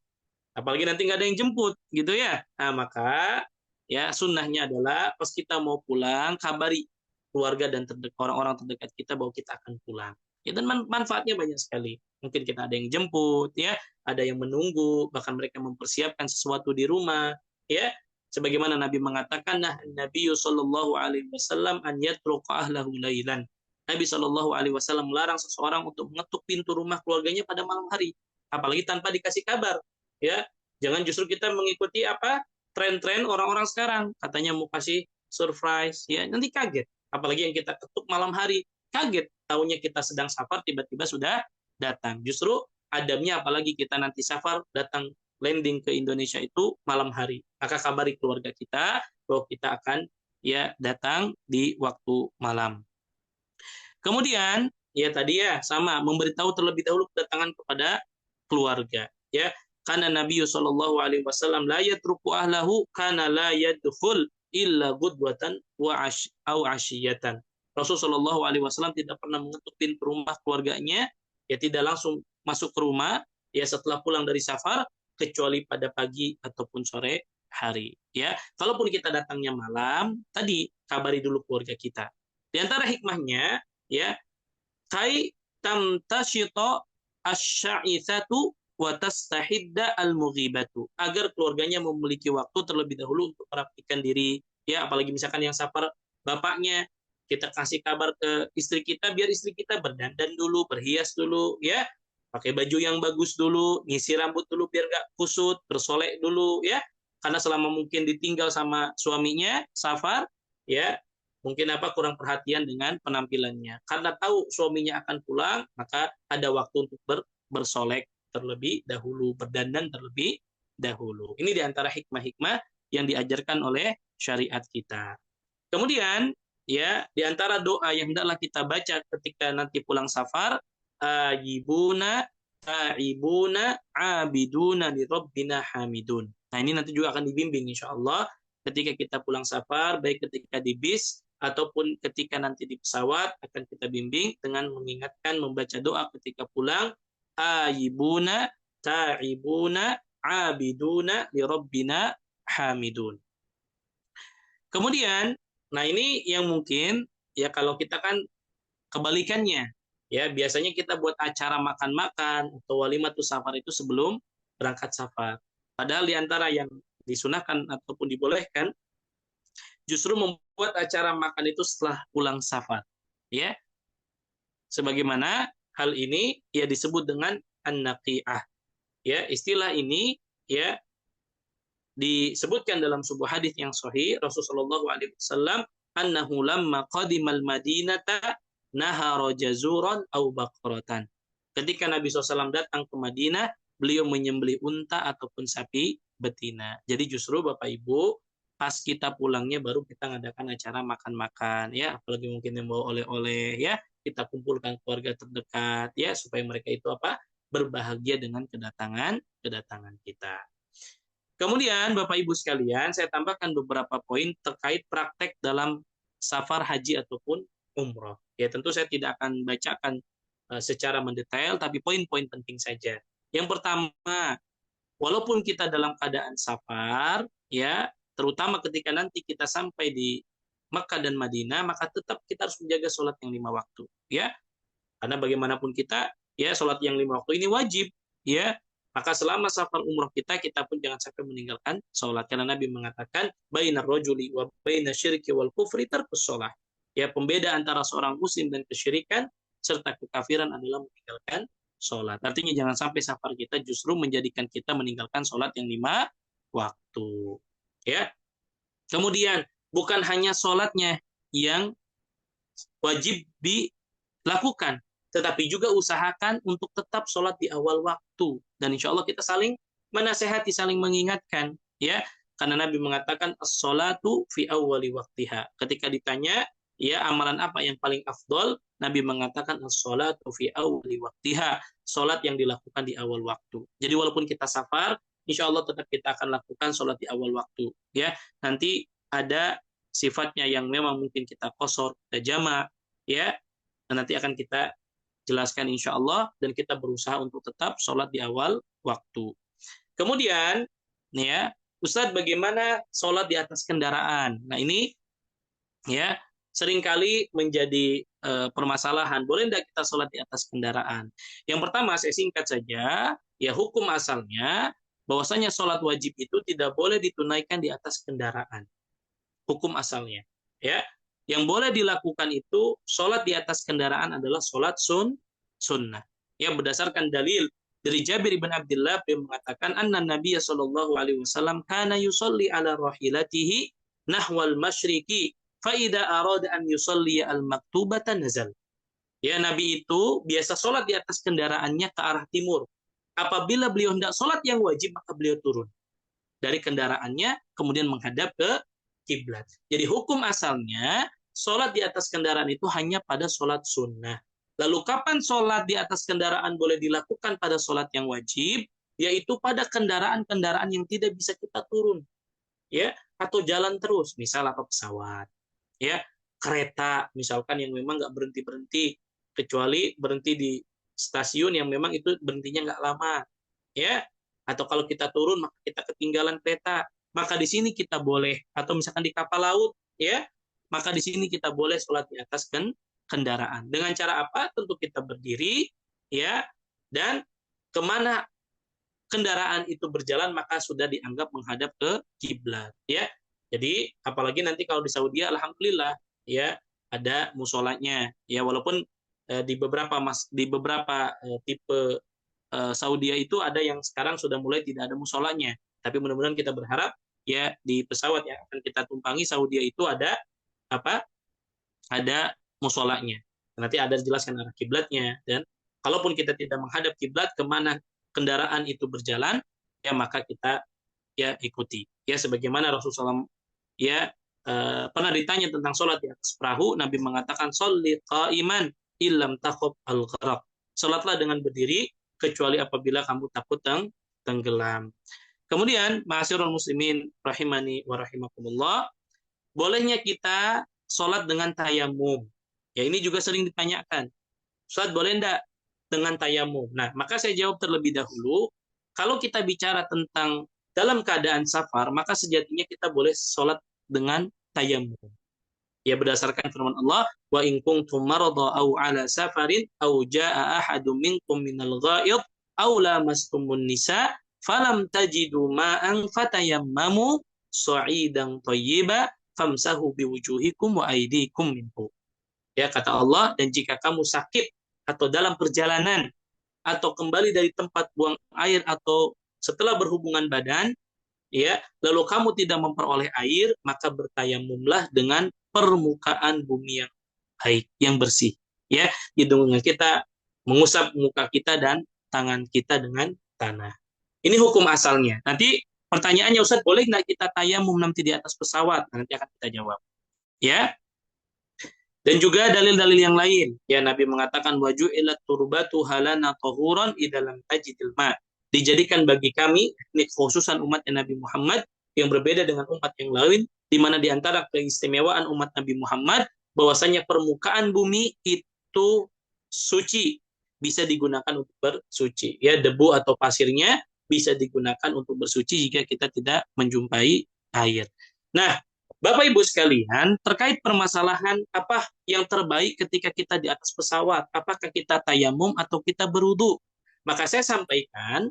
Apalagi nanti nggak ada yang jemput, gitu ya. Nah, maka ya sunnahnya adalah pas kita mau pulang, kabari keluarga dan orang-orang terdekat kita bahwa kita akan pulang. Ya, dan manfaatnya banyak sekali. Mungkin kita ada yang jemput, ya, ada yang menunggu, bahkan mereka mempersiapkan sesuatu di rumah, ya. Sebagaimana Nabi mengatakan, nah Nabi sallallahu alaihi wasallam an yatruqa ahlahu lailan. Nabi Shallallahu alaihi wasallam melarang seseorang untuk mengetuk pintu rumah keluarganya pada malam hari, apalagi tanpa dikasih kabar. Ya, jangan justru kita mengikuti apa tren-tren orang-orang sekarang, katanya mau kasih surprise, ya nanti kaget. Apalagi yang kita ketuk malam hari, kaget. Taunya kita sedang safar, tiba-tiba sudah datang. Justru adabnya, apalagi kita nanti safar datang landing ke Indonesia itu malam hari, maka kabari keluarga kita bahwa kita akan ya datang di waktu malam. Kemudian ya tadi ya sama memberitahu terlebih dahulu kedatangan kepada keluarga, ya. Karena Nabi sallallahu alaihi wasallam la yatruku ahlahu kana la yadkhul illa ghudwatan wa ashiyatan. Rasul sallallahu alaihi wasallam tidak pernah mengetuk pintu rumah keluarganya, ya tidak langsung masuk ke rumah ya setelah pulang dari safar, kecuali pada pagi ataupun sore hari, ya. Kalaupun kita datangnya malam, tadi kabari dulu keluarga kita. Di antara hikmahnya, ya, kai tamtashita asy-sya'itsatu wa tastahidda al-mughibatu, agar keluarganya memiliki waktu terlebih dahulu untuk merapikan diri, ya, apalagi misalkan yang safar bapaknya, kita kasih kabar ke istri kita biar istri kita berdandan dulu, berhias dulu, ya, pakai baju yang bagus dulu, ngisi rambut dulu biar gak kusut, bersolek dulu, ya, karena selama mungkin ditinggal sama suaminya safar, ya, mungkin kurang perhatian dengan penampilannya. Karena tahu suaminya akan pulang, maka ada waktu untuk bersolek terlebih dahulu, berdandan terlebih dahulu. Ini diantara hikmah-hikmah yang diajarkan oleh syariat kita. Kemudian ya diantara doa yang hendaklah kita baca ketika nanti pulang safar, ayibuna ta'ibuna abiduna li rabbina hamidun. Nah, ini nanti juga akan dibimbing insya Allah ketika kita pulang safar, baik ketika di bis ataupun ketika nanti di pesawat, akan kita bimbing dengan mengingatkan membaca doa ketika pulang, ayibuna ta'ibuna abiduna li rabbina hamidun. Kemudian, nah ini yang mungkin ya kalau kita kan kebalikannya. Ya, biasanya kita buat acara makan-makan atau walimatus safar itu sebelum berangkat safar. Padahal di antara yang disunahkan ataupun dibolehkan justru membuat acara makan itu setelah pulang safar. Ya. Sebagaimana hal ini ya disebut dengan an-naqi'ah. Ya, istilah ini ya disebutkan dalam sebuah hadis yang sahih Rasulullah SAW annahu lamma qadimal madinata nahara jazuran au baqaratan. Ketika Nabi SAW datang ke Madinah, beliau menyembelih unta ataupun sapi betina. Jadi justru Bapak Ibu, pas kita pulangnya baru kita ngadakan acara makan-makan ya, apalagi mungkin yang bawa oleh-oleh ya, kita kumpulkan keluarga terdekat ya supaya mereka itu berbahagia dengan kedatangan kita. Kemudian Bapak Ibu sekalian, saya tambahkan beberapa poin terkait praktek dalam safar haji ataupun umroh. Ya tentu saya tidak akan bacakan secara mendetail, tapi poin-poin penting saja. Yang pertama, walaupun kita dalam keadaan safar, ya terutama ketika nanti kita sampai di Makkah dan Madinah, maka tetap kita harus menjaga sholat yang 5 waktu. Ya, karena bagaimanapun kita, ya sholat yang 5 waktu ini wajib. Ya, maka selama safar umroh kita pun jangan sampai meninggalkan sholat. Karena Nabi mengatakan, bainar rajuli wa bainas syirki wal kufri tarkus sholat. Ya, pembeda antara seorang muslim dan kesyirikan serta kekafiran adalah meninggalkan sholat. Artinya jangan sampai safar kita justru menjadikan kita meninggalkan sholat yang 5 waktu. Ya. Kemudian, bukan hanya sholatnya yang wajib dilakukan, tetapi juga usahakan untuk tetap sholat di awal waktu. Dan insya Allah kita saling menasehati, saling mengingatkan. Ya, karena Nabi mengatakan as-sholatu fi awwali waktiha. Ketika ditanya, ya amalan apa yang paling afdol, Nabi mengatakan as-sholatu fi awwali waktiha. Sholat yang dilakukan di awal waktu. Jadi walaupun kita safar, insya Allah tetap kita akan lakukan sholat di awal waktu. Ya, nanti ada sifatnya yang memang mungkin kita qasar, kita jamak, ya, dan nanti akan kita jelaskan insya Allah, dan kita berusaha untuk tetap sholat di awal waktu. Kemudian, nih ya, Ustadz, bagaimana sholat di atas kendaraan? Nah ini, ya, seringkali menjadi permasalahan. Boleh tidak kita sholat di atas kendaraan? Yang pertama, saya singkat saja, ya hukum asalnya, bahwasanya sholat wajib itu tidak boleh ditunaikan di atas kendaraan. Hukum asalnya, ya. Yang boleh dilakukan itu sholat di atas kendaraan adalah sholat sunnah. Ya, berdasarkan dalil dari Jabir bin Abdullah yang mengatakan anna Nabiya sallallahu alaihi wasallam kana yusalli ala rahilatihi nahwal masyriqi fa idza arada an yusalli al maktubata nazal. Ya, Nabi itu biasa sholat di atas kendaraannya ke arah timur. Apabila beliau hendak sholat yang wajib, maka beliau turun dari kendaraannya kemudian menghadap ke kiblat. Jadi hukum asalnya sholat di atas kendaraan itu hanya pada sholat sunnah. Lalu kapan sholat di atas kendaraan boleh dilakukan pada sholat yang wajib? Yaitu pada kendaraan-kendaraan yang tidak bisa kita turun, ya, atau jalan terus, misal pesawat, ya, kereta, misalkan yang memang nggak berhenti kecuali berhenti di stasiun yang memang itu berhentinya nggak lama, ya. Atau kalau kita turun maka kita ketinggalan kereta, maka di sini kita boleh, atau misalkan di kapal laut, ya, maka di sini kita boleh sholat di atas kendaraan. Dengan cara apa? Tentu kita berdiri, ya, dan kemana kendaraan itu berjalan maka sudah dianggap menghadap ke kiblat, ya. Jadi apalagi nanti kalau di Saudi, alhamdulillah, ya, ada musolanya, ya, walaupun di beberapa tipe Saudi itu ada yang sekarang sudah mulai tidak ada musolanya. Tapi mudah-mudahan kita berharap ya di pesawat yang akan kita tumpangi Saudi itu ada ada musolanya. Nanti ada dijelaskan arah kiblatnya, dan kalaupun kita tidak menghadap kiblat kemana kendaraan itu berjalan, ya maka kita ya ikuti. Ya sebagaimana Rasulullah SAW ya pernah ditanya tentang sholat di atas perahu, Nabi mengatakan sholli qa'iman illam takhuf al-gharaq. Sholatlah dengan berdiri kecuali apabila kamu takut tenggelam. Kemudian, ma'asyiral muslimin rahimani wa rahimakumullah, bolehnya kita sholat dengan tayamum. Ya ini juga sering ditanyakan. Sholat boleh enggak dengan tayamum? Nah, maka saya jawab terlebih dahulu, kalau kita bicara tentang dalam keadaan safar, maka sejatinya kita boleh sholat dengan tayamum. Ya berdasarkan firman Allah, wa in kuntum marada aw ala safarin aw jaa ahadum minkum minal ghaid aw lamastumun nisa falam tajidu ma'an fatayammamu sa'idan thayyiba famsahu biwujuhikum wa aydikum minhu. Ya kata Allah, dan jika kamu sakit atau dalam perjalanan atau kembali dari tempat buang air atau setelah berhubungan badan, ya, lalu kamu tidak memperoleh air, maka bertayamumlah dengan permukaan bumi yang baik, yang bersih. Ya, hidung kita mengusap muka kita dan tangan kita dengan tanah. Ini hukum asalnya. Nanti pertanyaannya, Ustaz, boleh nggak kita tayamum nanti di atas pesawat? Nanti akan kita jawab. Ya, dan juga dalil-dalil yang lain. Ya, Nabi mengatakan waju'ilat turbatu halana tahuran idalam tajidil ma. Dijadikan bagi kami, ini khususan umat Nabi Muhammad yang berbeda dengan umat yang lain, di mana di antara keistimewaan umat Nabi Muhammad bahwasanya permukaan bumi itu suci, bisa digunakan untuk bersuci. Ya, debu atau pasirnya bisa digunakan untuk bersuci jika kita tidak menjumpai air. Nah, Bapak Ibu sekalian, terkait permasalahan apa yang terbaik ketika kita di atas pesawat, apakah kita tayamum atau kita berwudu? Maka saya sampaikan,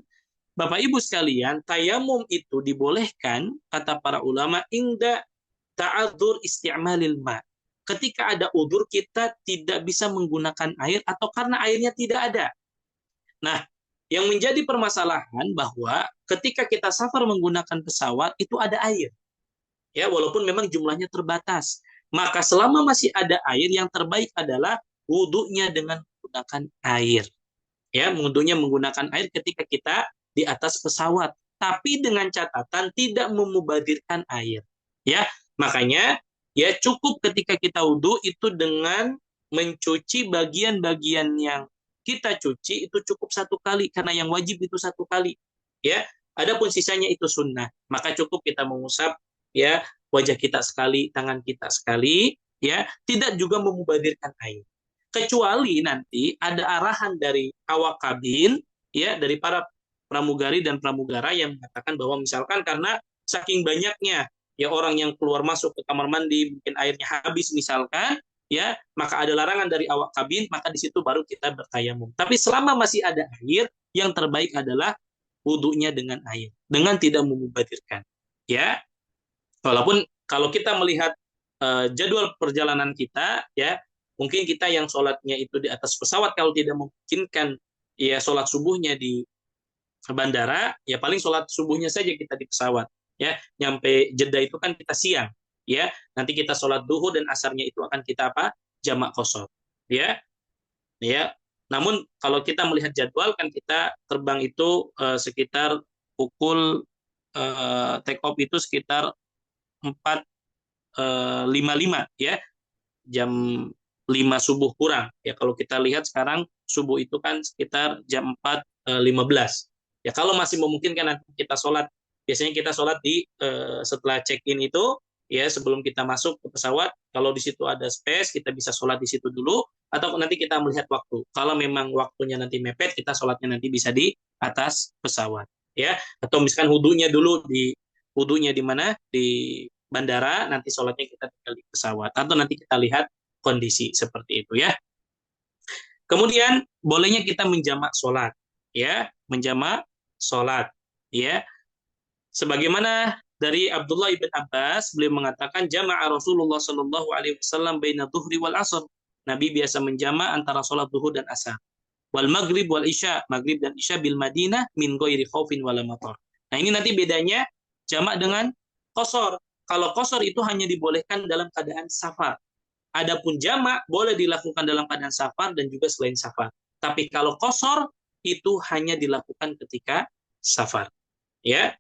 Bapak Ibu sekalian, tayamum itu dibolehkan, kata para ulama, inda ta'adzur isti'malil ma. Ketika ada udur, kita tidak bisa menggunakan air atau karena airnya tidak ada. Nah, yang menjadi permasalahan bahwa ketika kita safar menggunakan pesawat, itu ada air. Ya, walaupun memang jumlahnya terbatas. Maka selama masih ada air, yang terbaik adalah wudhunya dengan menggunakan air. Ya, wudhunya menggunakan air ketika kita di atas pesawat. Tapi dengan catatan tidak memubadirkan air. Ya, makanya ya cukup ketika kita wudhu itu dengan mencuci bagian-bagian yang kita cuci itu cukup satu kali karena yang wajib itu satu kali. Ya, adapun sisanya itu sunnah. Maka cukup kita mengusap ya wajah kita sekali, tangan kita sekali, ya tidak juga memubadirkan air. Kecuali nanti ada arahan dari awak kabin, ya dari para pramugari dan pramugara yang mengatakan bahwa misalkan karena saking banyaknya ya orang yang keluar masuk ke kamar mandi, mungkin airnya habis misalkan, ya maka ada larangan dari awak kabin, maka di situ baru kita bertayamum. Tapi selama masih ada air, yang terbaik adalah wudhunya dengan air, dengan tidak memubadirkan. Ya, walaupun kalau kita melihat jadwal perjalanan kita, ya mungkin kita yang sholatnya itu di atas pesawat, kalau tidak memungkinkan ya sholat subuhnya di bandara, ya paling sholat subuhnya saja kita di pesawat. Ya, nyampe Jeddah itu kan kita siang. Ya, nanti kita sholat duhur dan asarnya itu akan kita apa? Jamak qashar. Ya, ya. Namun kalau kita melihat jadwal kan kita terbang itu sekitar pukul take off itu sekitar 4.55 ya, jam 5 subuh kurang. Ya kalau kita lihat sekarang subuh itu kan sekitar jam 4.15. Ya kalau masih memungkinkan nanti kita sholat, biasanya kita sholat di setelah check-in itu ya sebelum kita masuk ke pesawat, kalau di situ ada space kita bisa sholat di situ dulu, atau nanti kita melihat waktu. Kalau memang waktunya nanti mepet, kita sholatnya nanti bisa di atas pesawat ya, atau misalkan wudhunya di mana di bandara, nanti sholatnya kita tinggal di pesawat, atau nanti kita lihat kondisi seperti itu ya. Kemudian bolehnya kita menjamak sholat, ya, menjamak sholat, ya. Sebagaimana dari Abdullah ibn Abbas, beliau mengatakan jama'a Rasulullah Shallallahu Alaihi Wasallam baina dhuhri wal asr. Nabi biasa menjamak antara sholat duhur dan asar. Wal maghrib wal isya, maghrib dan isya bil Madinah min ghairi khaufin wala matar. Nah ini nanti bedanya jamak dengan qasar. Kalau qasar itu hanya dibolehkan dalam keadaan safar. Adapun jamak boleh dilakukan dalam keadaan safar dan juga selain safar. Tapi kalau qasar itu hanya dilakukan ketika safar, ya.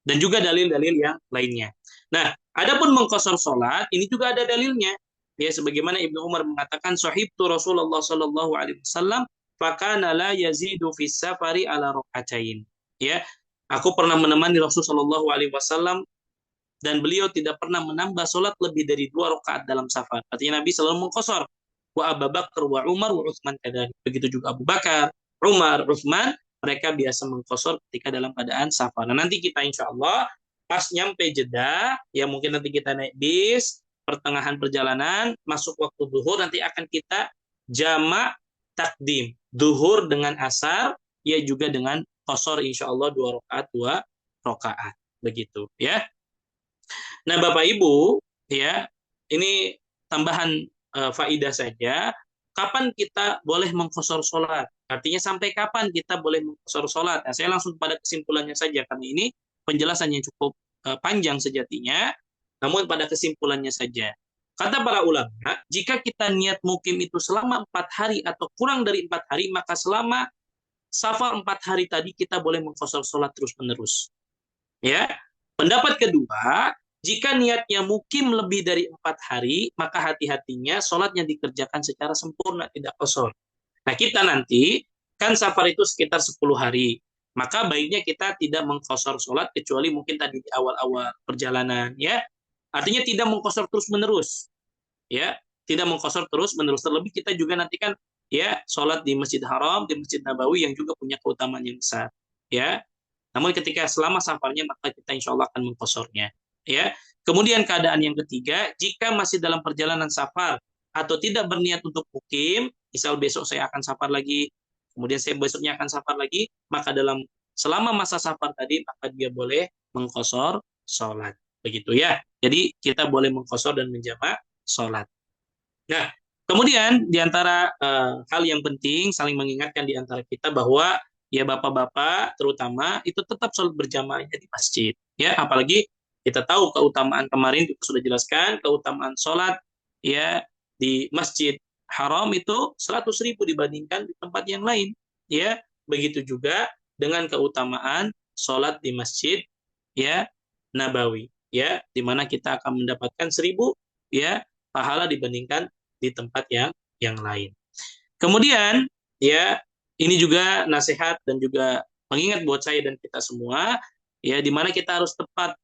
Dan juga dalil-dalil yang lainnya. Nah, adapun mengqasar salat ini juga ada dalilnya. Ya, sebagaimana Ibnu Umar mengatakan sahibtu Rasulullah sallallahu alaihi wasallam fakana la yazidu fis safari ala rakaatain. Ya, aku pernah menemani Rasulullah sallallahu alaihi wasallam dan beliau tidak pernah menambah solat lebih dari 2 rakaat dalam safar. Artinya Nabi selalu mengqasar. Wa Abu Bakar wa Umar wa Utsman kadzalik. Begitu juga Abu Bakar, Umar, Utsman, mereka biasa mengqasar ketika dalam keadaan safar. Nah, nanti kita insya Allah pas nyampe Jeddah, ya mungkin nanti kita naik bis, pertengahan perjalanan, masuk waktu duhur, nanti akan kita jamak takdim. Duhur dengan asar, ya juga dengan qasar insya Allah 2 rakaat, 2 rakaat. Begitu ya. Nah, Bapak Ibu, ya, ini tambahan faidah saja. Kapan kita boleh mengqasar sholat? Artinya sampai kapan kita boleh mengqasar sholat? Nah, saya langsung pada kesimpulannya saja karena ini penjelasannya cukup panjang sejatinya. Namun pada kesimpulannya saja. Kata para ulama, jika kita niat mukim itu selama 4 hari atau kurang dari 4 hari, maka selama safar 4 hari tadi kita boleh mengqasar sholat terus-menerus. Ya, pendapat kedua, jika niatnya mukim lebih dari 4 hari, maka hati-hatinya sholatnya dikerjakan secara sempurna, tidak kosor. Nah, kita nanti, kan safar itu sekitar 10 hari. Maka baiknya kita tidak mengkosor sholat, kecuali mungkin tadi di awal-awal perjalanan. Ya, artinya tidak mengkosor terus-menerus. Ya, tidak mengkosor terus-menerus. Terlebih kita juga nanti kan, ya, sholat di Masjid Haram, di Masjid Nabawi yang juga punya keutamaan yang besar. Ya, namun ketika selama safarnya maka kita insya Allah akan mengkosornya. Ya. Kemudian keadaan yang ketiga, jika masih dalam perjalanan safar atau tidak berniat untuk mukim, misal besok saya akan safar lagi, kemudian saya besoknya akan safar lagi, maka selama masa safar tadi maka dia boleh mengkosor sholat. Begitu ya. Jadi kita boleh mengkosor dan menjamak sholat. Nah, kemudian di antara hal yang penting saling mengingatkan di antara kita bahwa ya bapak-bapak terutama itu tetap sholat berjamaahnya di masjid. Ya, apalagi kita tahu keutamaan kemarin kita sudah jelaskan keutamaan sholat ya di Masjid Haram itu 100.000 dibandingkan di tempat yang lain. Ya, begitu juga dengan keutamaan sholat di Masjid ya Nabawi. Ya, di mana kita akan mendapatkan 1.000 ya pahala dibandingkan di tempat yang lain. Kemudian ya ini juga nasihat dan juga pengingat buat saya dan kita semua ya di mana kita harus tepat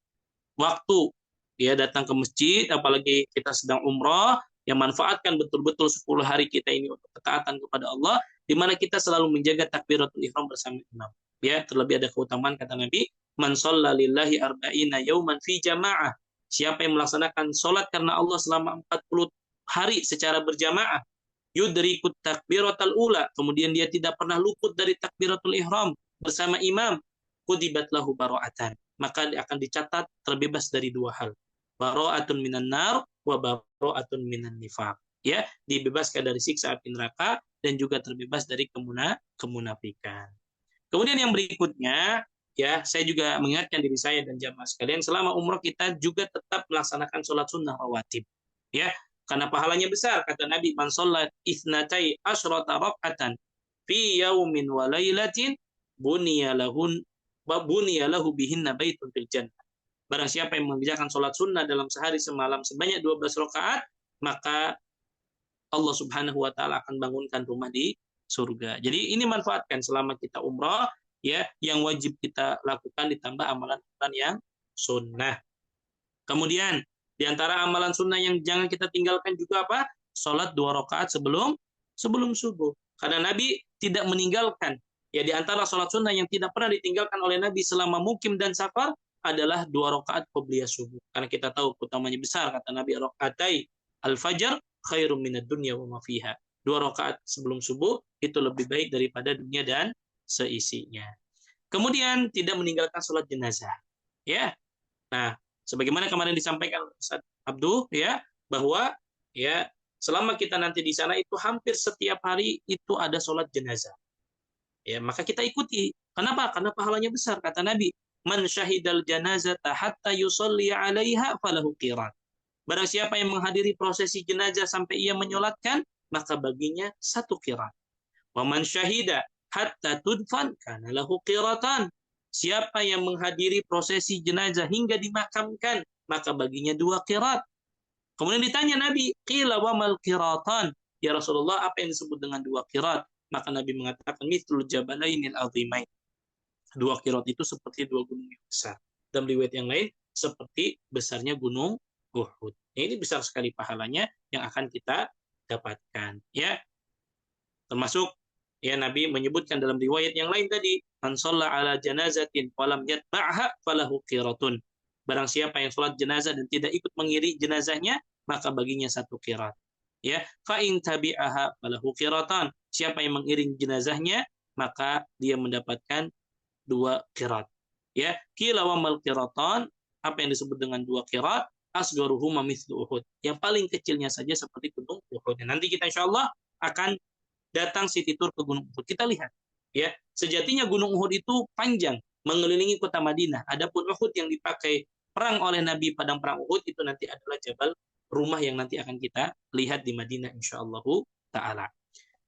waktu ya datang ke masjid apalagi kita sedang umroh yang manfaatkan betul-betul 10 hari kita ini untuk ketaatan kepada Allah di mana kita selalu menjaga takbiratul ihram bersama imam. Ya, terlebih ada keutamaan kata Nabi, man shalla lillahi arba'ina yauman fi jamaah. Siapa yang melaksanakan salat karena Allah selama 40 hari secara berjamaah, yudrikut takbiratul ula, kemudian dia tidak pernah luput dari takbiratul ihram bersama imam, kudibat lahu baro'atan, maka dia akan dicatat terbebas dari 2 hal, baro'atun minan nar wa baro'atun minan nifaq, ya, dibebaskan dari siksa api neraka dan juga terbebas dari kemunafikan. Kemudian yang berikutnya, ya, saya juga mengingatkan diri saya dan jamaah sekalian, selama umroh kita juga tetap melaksanakan sholat sunnah rawatib. Ya, karena pahalanya besar. Kata Nabi, man sholat ithnatai asyrata rak'atan fi yaumin wa laylatin buniya lahu bihinna baitun fil jannah. Barang siapa yang mengerjakan sholat sunnah dalam sehari semalam sebanyak 12 rakaat, maka Allah Subhanahu wa taala akan bangunkan rumah di surga. Jadi ini manfaatkan selama kita umrah ya, yang wajib kita lakukan ditambah amalan-amalan yang sunnah. Kemudian di antara amalan sunnah yang jangan kita tinggalkan juga apa? Salat 2 rakaat sebelum subuh. Karena Nabi tidak meninggalkan. Ya, di antara salat sunnah yang tidak pernah ditinggalkan oleh Nabi selama mukim dan safar adalah 2 rakaat qobliyah subuh. Karena kita tahu utamanya besar kata Nabi, rakaatai al-fajr khairum minad dunya wa ma fiha. 2 rakaat sebelum subuh itu lebih baik daripada dunia dan seisinya. Kemudian tidak meninggalkan sholat jenazah. Ya. Nah, sebagaimana kemarin disampaikan Ustaz Abdul ya, bahwa ya selama kita nanti di sana itu hampir setiap hari itu ada sholat jenazah. Ya, maka kita ikuti. Kenapa? Karena pahalanya besar. Kata Nabi, man syahidal janazata hatta yusalli 'alaiha falahu qirat. Barang siapa yang menghadiri prosesi jenazah sampai ia menyolatkan, maka baginya satu qirat. Wa man syahida hatta tudfan kana lahu qiratan. Siapa yang menghadiri prosesi jenazah hingga dimakamkan, maka baginya dua qirat. Kemudian ditanya Nabi, qila wa mal qiratan? Ya Rasulullah, apa yang disebut dengan dua qirat? Maka Nabi mengatakan, mithlul jabalainil azimain. Dua qirat itu seperti dua gunung yang besar. Dan riwayat yang lain, seperti besarnya gunung Uhud. Ini besar sekali pahalanya yang akan kita dapatkan. Ya, termasuk ya Nabi menyebutkan dalam riwayat yang lain tadi, man shalla ala janazatin falam yatba'ha falahu qiratun. Barang siapa yang sholat jenazah dan tidak ikut mengiring jenazahnya, maka baginya satu qirat. Ya, fa in tabi'aha falahu qiratan. Siapa yang mengiring jenazahnya, maka dia mendapatkan dua qirat. Ya, qila wa mal qiratan, apa yang disebut dengan dua qirat? Asgaruhuma mithlu Uhud. Yang paling kecilnya saja seperti gunung Uhud. Dan nanti kita insyaallah akan datang city tour ke Gunung Uhud. Kita lihat, ya, sejatinya Gunung Uhud itu panjang, mengelilingi kota Madinah. Adapun Uhud yang dipakai perang oleh Nabi padang perang Uhud itu nanti adalah jabal rumah yang nanti akan kita lihat di Madinah insyaallah taala.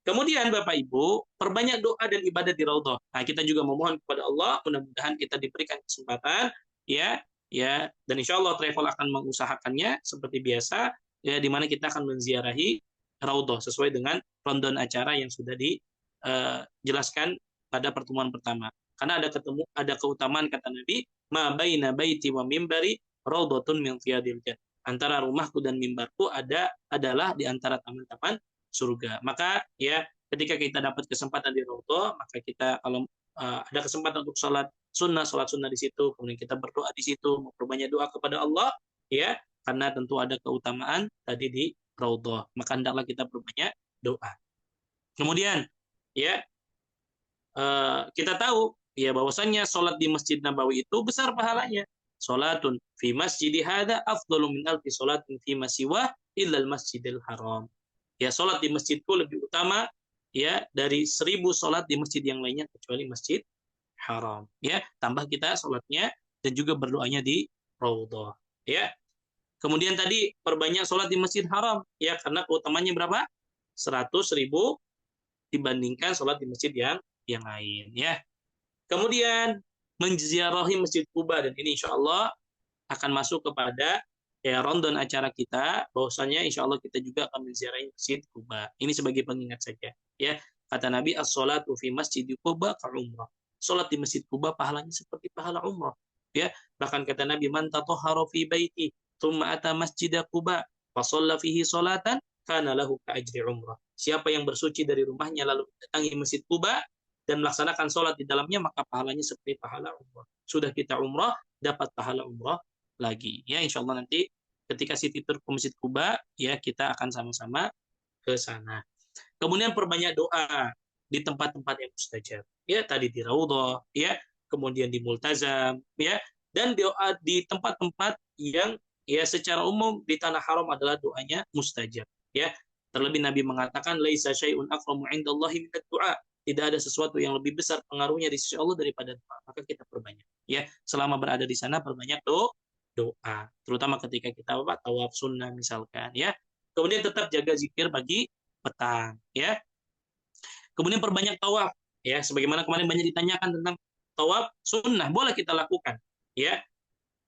Kemudian Bapak Ibu, perbanyak doa dan ibadah di Raudhah. Nah, kita juga memohon kepada Allah, mudah-mudahan kita diberikan kesempatan, ya, ya, dan insya Allah travel akan mengusahakannya seperti biasa, ya, di mana kita akan menziarahi Raudhah sesuai dengan rundown acara yang sudah dijelaskan pada pertemuan pertama. Karena ada keutamaan kata Nabi, ma baina baiti wa mimbari raudhatun min riyadil jannah. Antara rumahku dan mimbarku adalah di antara taman-taman surga. Maka ya ketika kita dapat kesempatan di Raudhah, maka kita kalau ada kesempatan untuk sholat sunnah di situ, kemudian kita berdoa di situ, memperbanyak doa kepada Allah, ya, karena tentu ada keutamaan tadi di Raudhah. Maka hendaklah kita perbanyak doa. Kemudian, ya, kita tahu ya bahwasannya sholat di Masjid Nabawi itu besar pahalanya. Sholatun fi masjidi hada afdalu min alfi sholatin fi masiwah illal masjidil haram. Ya, sholat di masjidku lebih utama ya dari 1000 sholat di masjid yang lainnya kecuali masjid haram. Ya, tambah kita sholatnya dan juga berdoanya di Raudhah. Ya, kemudian tadi perbanyak sholat di masjid haram ya karena keutamanya berapa? 100.000 dibandingkan sholat di masjid yang lain ya. Kemudian menziarahi Masjid Kuba, dan ini insya Allah akan masuk kepada ya rondon acara kita, bahwasanya insya Allah kita juga akan menziarahi Masjid Kuba. Ini sebagai pengingat saja ya. Kata Nabi, as-salatu fi masjid Kuba ka umrah. Salat di Masjid Kuba pahalanya seperti pahala umrah ya. Bahkan kata Nabi, man tatahhara fi baiti thumma ata masjid Kuba fa shalla fihi salatan kana lahu ka ajri umrah. Siapa yang bersuci dari rumahnya lalu mendatangi Masjid Kuba dan melaksanakan sholat di dalamnya, maka pahalanya seperti pahala umrah. Sudah kita umrah, dapat pahala umrah lagi. Ya, insya Allah nanti ketika Siti tur ke Masjid Kuba, ya kita akan sama-sama ke sana. Kemudian perbanyak doa di tempat-tempat yang mustajab. Ya, tadi di Raudhah, ya, kemudian di Multazam, ya, dan doa di tempat-tempat yang ya secara umum di tanah haram adalah doanya mustajab. Ya, terlebih Nabi mengatakan, laisa syai'un akramu 'indallahi minad du'a. Tidak ada sesuatu yang lebih besar pengaruhnya di sisi Allah daripada doa. Maka kita perbanyak. Ya, selama berada di sana perbanyak doa. Terutama ketika kita tawaf sunnah misalkan. Ya, kemudian tetap jaga zikir bagi petang. Ya, kemudian perbanyak tawaf. Ya, sebagaimana kemarin banyak ditanyakan tentang tawaf sunnah, boleh kita lakukan. Ya,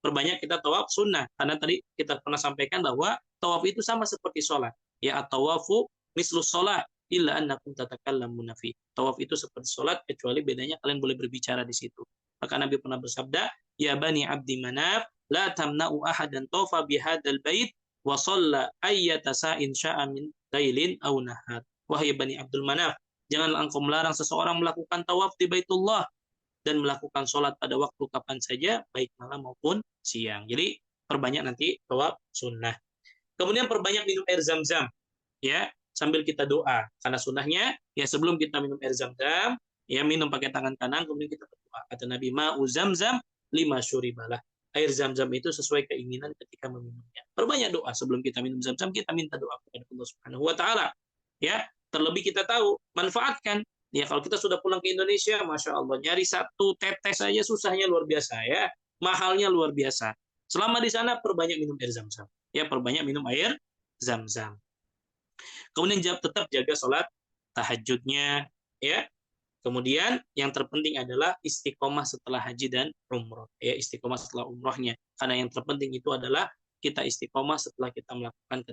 perbanyak kita tawaf sunnah. Karena tadi kita pernah sampaikan bahwa tawaf itu sama seperti sholat. Ya, at-tawafu mislu sholat illa annakum tatakallamuna fi. Tawaf itu seperti salat kecuali bedanya kalian boleh berbicara di situ. Maka Nabi pernah bersabda, "Ya bani Abdi Manaf, la tamna'u ahadan tawfa bihadzal bait wa shalla ayyata sa'in sya'a min lailin aw nahar." Wahai bani Abdul Manaf, janganlah engkau melarang seseorang melakukan tawaf di Baitullah dan melakukan salat pada waktu kapan saja, baik malam maupun siang. Jadi perbanyak nanti tawaf sunnah. Kemudian perbanyak minum air Zam-Zam. Ya, sambil kita doa. Karena sunnahnya, ya sebelum kita minum air Zam-Zam, ya minum pakai tangan kanan, kemudian kita berdoa. Kata Nabi, ma'u Zam-Zam lima syuribalah. Air Zam-Zam itu sesuai keinginan ketika meminumnya. Perbanyak doa sebelum kita minum Zam-Zam, kita minta doa kepada Allah Subhanahu wa taala. Ya, terlebih kita tahu, manfaatkan. Ya, kalau kita sudah pulang ke Indonesia, Masya Allah, nyari satu tetes saja susahnya luar biasa ya. Mahalnya luar biasa. Selama di sana, perbanyak minum air Zam-Zam. Ya, perbanyak minum air zam-zam. Kemudian tetap jaga sholat tahajudnya, ya. Kemudian yang terpenting adalah istiqomah setelah haji dan umroh. Ya, istiqomah setelah umrohnya. Karena yang terpenting itu adalah kita istiqomah setelah kita melakukan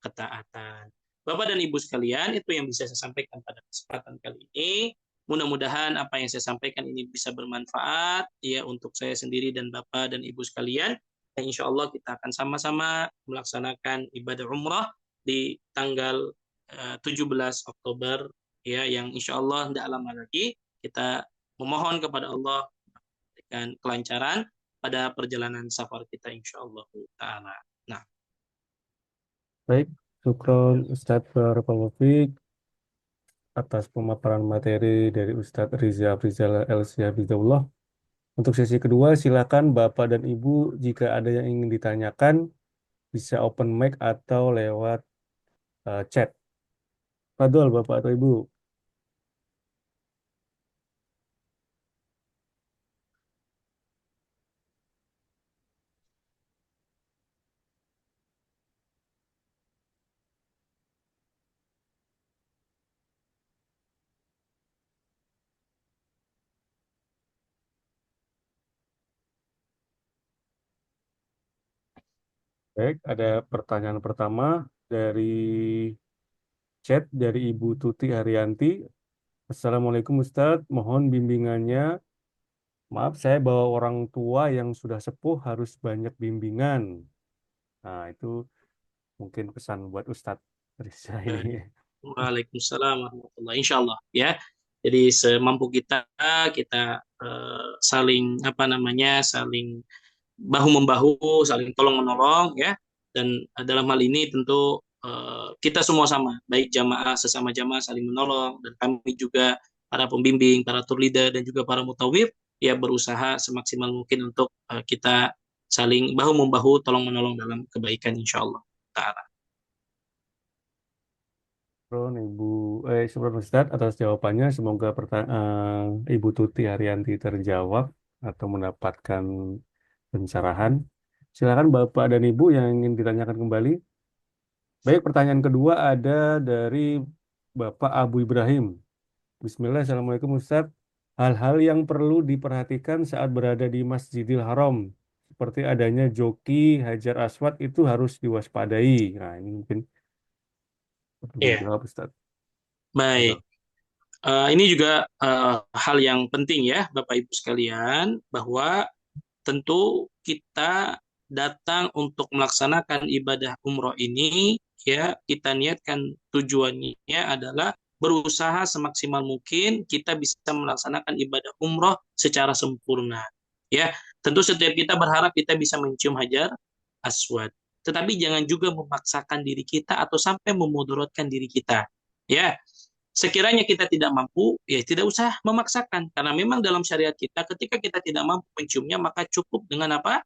ketaatan. Bapak dan Ibu sekalian, itu yang bisa saya sampaikan pada kesempatan kali ini. Mudah-mudahan apa yang saya sampaikan ini bisa bermanfaat ya untuk saya sendiri dan Bapak dan Ibu sekalian. Dan insya Allah kita akan sama-sama melaksanakan ibadah umrah di tanggal 17 Oktober ya, yang insya Allah tidak lama lagi kita memohon kepada Allah dengan kelancaran pada perjalanan safar kita insya Allah taala. Nah, Baik, syukron Ustadz Barakallahu Fiik atas pemaparan materi dari Ustadz Riza Rizal LC Hafizahullah. Untuk sesi kedua, silakan Bapak dan Ibu jika ada yang ingin ditanyakan bisa open mic atau lewat chat. Fadol Bapak atau Ibu. Baik, ada pertanyaan pertama dari chat dari Ibu Tuti Haryanti. Assalamualaikum Ustadz, mohon bimbingannya. Maaf, saya bawa orang tua yang sudah sepuh harus banyak bimbingan. Nah, itu mungkin pesan buat Ustadz Rizza ini. Waalaikumsalam warahmatullahi insya Allah ya. Jadi semampu kita kita saling apa namanya saling bahu membahu, saling tolong menolong ya. Dan dalam hal ini tentu kita semua sama, baik jamaah sesama jamaah saling menolong dan kami juga para pembimbing, para tour leader dan juga para mutawif ya berusaha semaksimal mungkin untuk kita saling bahu membahu, tolong menolong dalam kebaikan insya Allah taala. Syukron Syukron Ustadz atas jawabannya. Semoga Ibu Tuti Haryanti terjawab atau mendapatkan pencerahan. Silakan Bapak dan Ibu yang ingin ditanyakan kembali. Baik, pertanyaan kedua ada dari Bapak Abu Ibrahim. Bismillah, Assalamualaikum Ustadz. Hal-hal yang perlu diperhatikan saat berada di Masjidil Haram, seperti adanya joki, Hajar Aswad itu harus diwaspadai. Nah, ini mungkin perlu Iya, dijawab Ustadz. baik. Aduh. Ini juga hal yang penting ya, Bapak Ibu sekalian, bahwa tentu kita datang untuk melaksanakan ibadah umroh ini, ya kita niatkan tujuannya adalah berusaha semaksimal mungkin kita bisa melaksanakan ibadah umroh secara sempurna. Ya, tentu setiap kita berharap kita bisa mencium hajar aswad. Tetapi jangan juga memaksakan diri kita atau sampai memudaratkan diri kita. Ya, sekiranya kita tidak mampu, ya tidak usah memaksakan. Karena memang dalam syariat kita, ketika kita tidak mampu menciumnya, maka cukup dengan apa?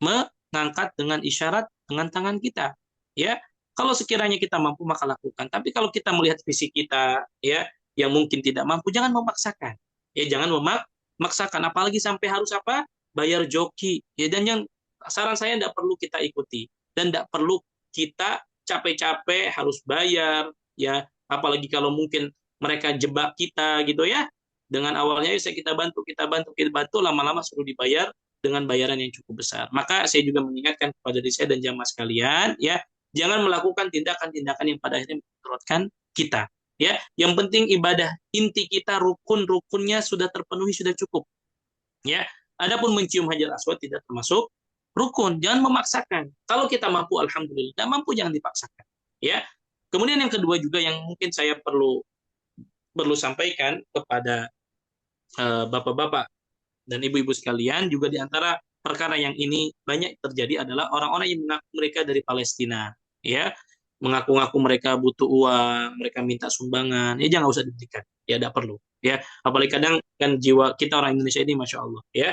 Mengangkat dengan isyarat dengan tangan kita. Ya, kalau sekiranya kita mampu, maka lakukan. Tapi kalau kita melihat fisik kita, ya, yang mungkin tidak mampu, jangan memaksakan. Ya, jangan memaksakan. Apalagi sampai harus apa? Bayar joki. Ya, dan yang saran saya tidak perlu kita ikuti dan tidak perlu kita capek-capek harus bayar. Ya, apalagi kalau mungkin mereka jebak kita gitu ya, dengan awalnya bisa kita bantu lama-lama suruh dibayar dengan bayaran yang cukup besar. Maka saya juga mengingatkan kepada diri saya dan jamaah sekalian ya, jangan melakukan tindakan-tindakan yang pada akhirnya memudaratkan kita ya. Yang penting ibadah inti kita, rukun-rukunnya sudah terpenuhi, sudah cukup ya. Adapun mencium hajar aswad tidak termasuk rukun, jangan memaksakan. Kalau kita mampu alhamdulillah, tidak mampu jangan dipaksakan ya. Kemudian yang kedua juga yang mungkin saya perlu perlu sampaikan kepada bapak-bapak dan ibu-ibu sekalian, juga di antara perkara yang ini banyak terjadi adalah orang-orang yang mengaku mereka dari Palestina ya, mengaku-ngaku mereka butuh uang, mereka minta sumbangan, ya jangan usah diberikan, ya tidak perlu ya. Apalagi kadang kan jiwa kita orang Indonesia ini masya Allah ya,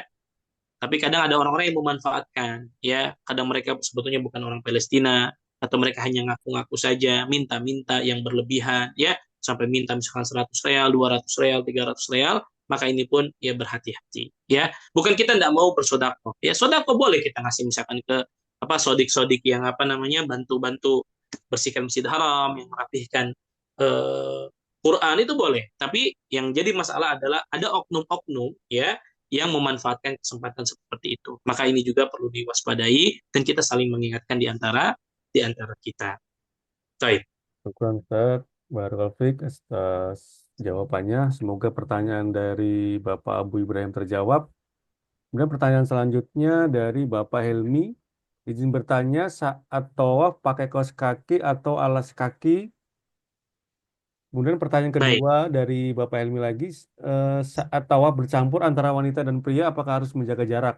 tapi kadang ada orang-orang yang memanfaatkan ya, kadang mereka sebetulnya bukan orang Palestina atau mereka hanya ngaku-ngaku saja, minta-minta yang berlebihan ya, sampai minta misalkan 100 real, 200 real, 300 real, maka ini pun ya berhati-hati ya. Bukan kita tidak mau bersedekah ya, sedekah boleh kita ngasih misalkan ke apa sodik-sodik yang apa namanya bantu-bantu bersihkan Masjid Haram, yang merapihkan eh, Quran itu boleh. Tapi yang jadi masalah adalah ada oknum-oknum ya yang memanfaatkan kesempatan seperti itu. Maka ini juga perlu diwaspadai dan kita saling mengingatkan di antara kita. Baik, Syukran Ustaz Barakallahu Fiik atas jawabannya. Semoga pertanyaan dari Bapak Abu Ibrahim terjawab. Kemudian pertanyaan selanjutnya dari Bapak Helmi. Izin bertanya, saat tawaf pakai kaos kaki atau alas kaki? Kemudian pertanyaan baik, kedua dari Bapak Helmi lagi, saat tawaf bercampur antara wanita dan pria, apakah harus menjaga jarak?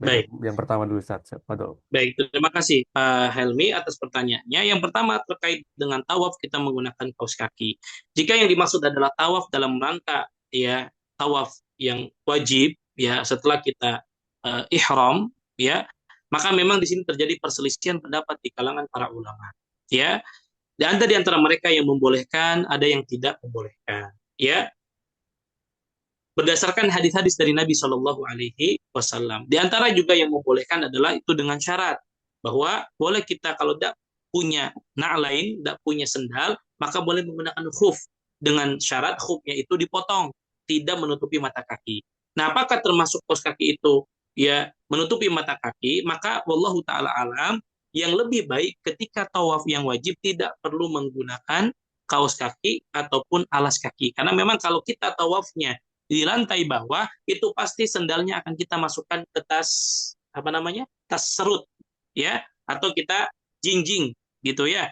Baik, baik. yang pertama dulu Ustaz. Fadol. Baik, terima kasih Pak Helmi atas pertanyaannya. Yang pertama terkait dengan tawaf kita menggunakan kaos kaki. Jika yang dimaksud adalah tawaf dalam rangka ya tawaf yang wajib ya setelah kita ihram ya, maka memang di sini terjadi perselisihan pendapat di kalangan para ulama. Ya, dan ada di antara mereka yang membolehkan, ada yang tidak membolehkan. Ya, berdasarkan hadis-hadis dari Nabi Shallallahu Alaihi Wasallam. Di antara juga yang membolehkan adalah itu dengan syarat bahwa boleh kita kalau tidak punya na'lain, tidak punya sendal, maka boleh menggunakan khuf dengan syarat khufnya itu dipotong, tidak menutupi mata kaki. Nah, apakah termasuk kaos kaki itu ya menutupi mata kaki? Maka wallahu taala alam yang lebih baik ketika tawaf yang wajib tidak perlu menggunakan kaos kaki ataupun alas kaki. Karena memang kalau kita tawafnya di lantai bawah itu pasti sendalnya akan kita masukkan ke tas apa namanya tas serut ya atau kita jinjing gitu ya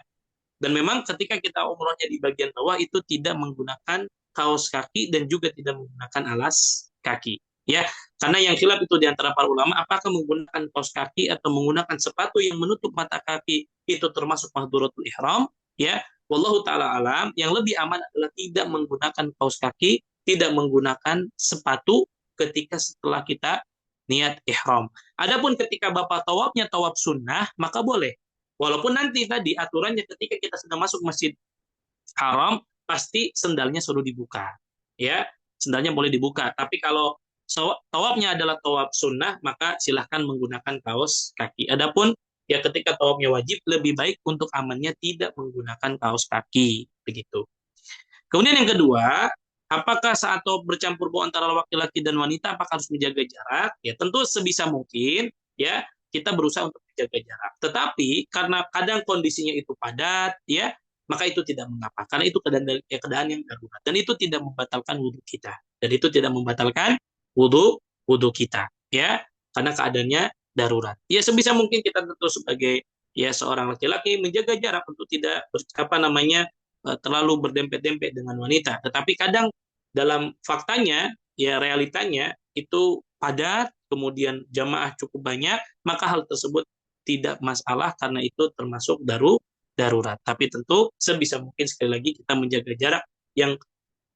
dan memang ketika kita umrohnya di bagian bawah itu tidak menggunakan kaos kaki dan juga tidak menggunakan alas kaki ya karena yang khilaf itu di antara para ulama apakah menggunakan kaos kaki atau menggunakan sepatu yang menutup mata kaki itu termasuk mahdhuratul ihram ya wallahu taala alam yang lebih aman adalah tidak menggunakan kaos kaki tidak menggunakan sepatu ketika setelah kita niat ihram. Adapun ketika Bapak tawafnya tawaf sunnah, maka boleh. Walaupun nanti tadi aturannya ketika kita sedang masuk Masjid Haram, pasti sendalnya suruh dibuka. Ya, sendalnya boleh dibuka. Tapi kalau tawafnya adalah tawaf sunnah, maka silahkan menggunakan kaos kaki. Adapun ya ketika tawafnya wajib, lebih baik untuk amannya tidak menggunakan kaos kaki. Begitu. Kemudian yang kedua, apakah saat tawaf bercampur bau antara laki-laki dan wanita, apakah harus menjaga jarak? Ya tentu sebisa mungkin, ya kita berusaha untuk menjaga jarak. Tetapi karena kadang kondisinya itu padat, ya maka itu tidak mengapa. Karena itu keadaan yang darurat dan itu tidak membatalkan wudhu kita. Dan itu tidak membatalkan wudhu wudhu kita, ya karena keadaannya darurat. Ya sebisa mungkin kita tentu sebagai ya seorang laki-laki menjaga jarak untuk tidak apa namanya terlalu berdempet-dempet dengan wanita. Tetapi kadang dalam faktanya, ya realitanya itu padat, kemudian jamaah cukup banyak, maka hal tersebut tidak masalah karena itu termasuk darurat. Tapi tentu sebisa mungkin sekali lagi kita menjaga jarak yang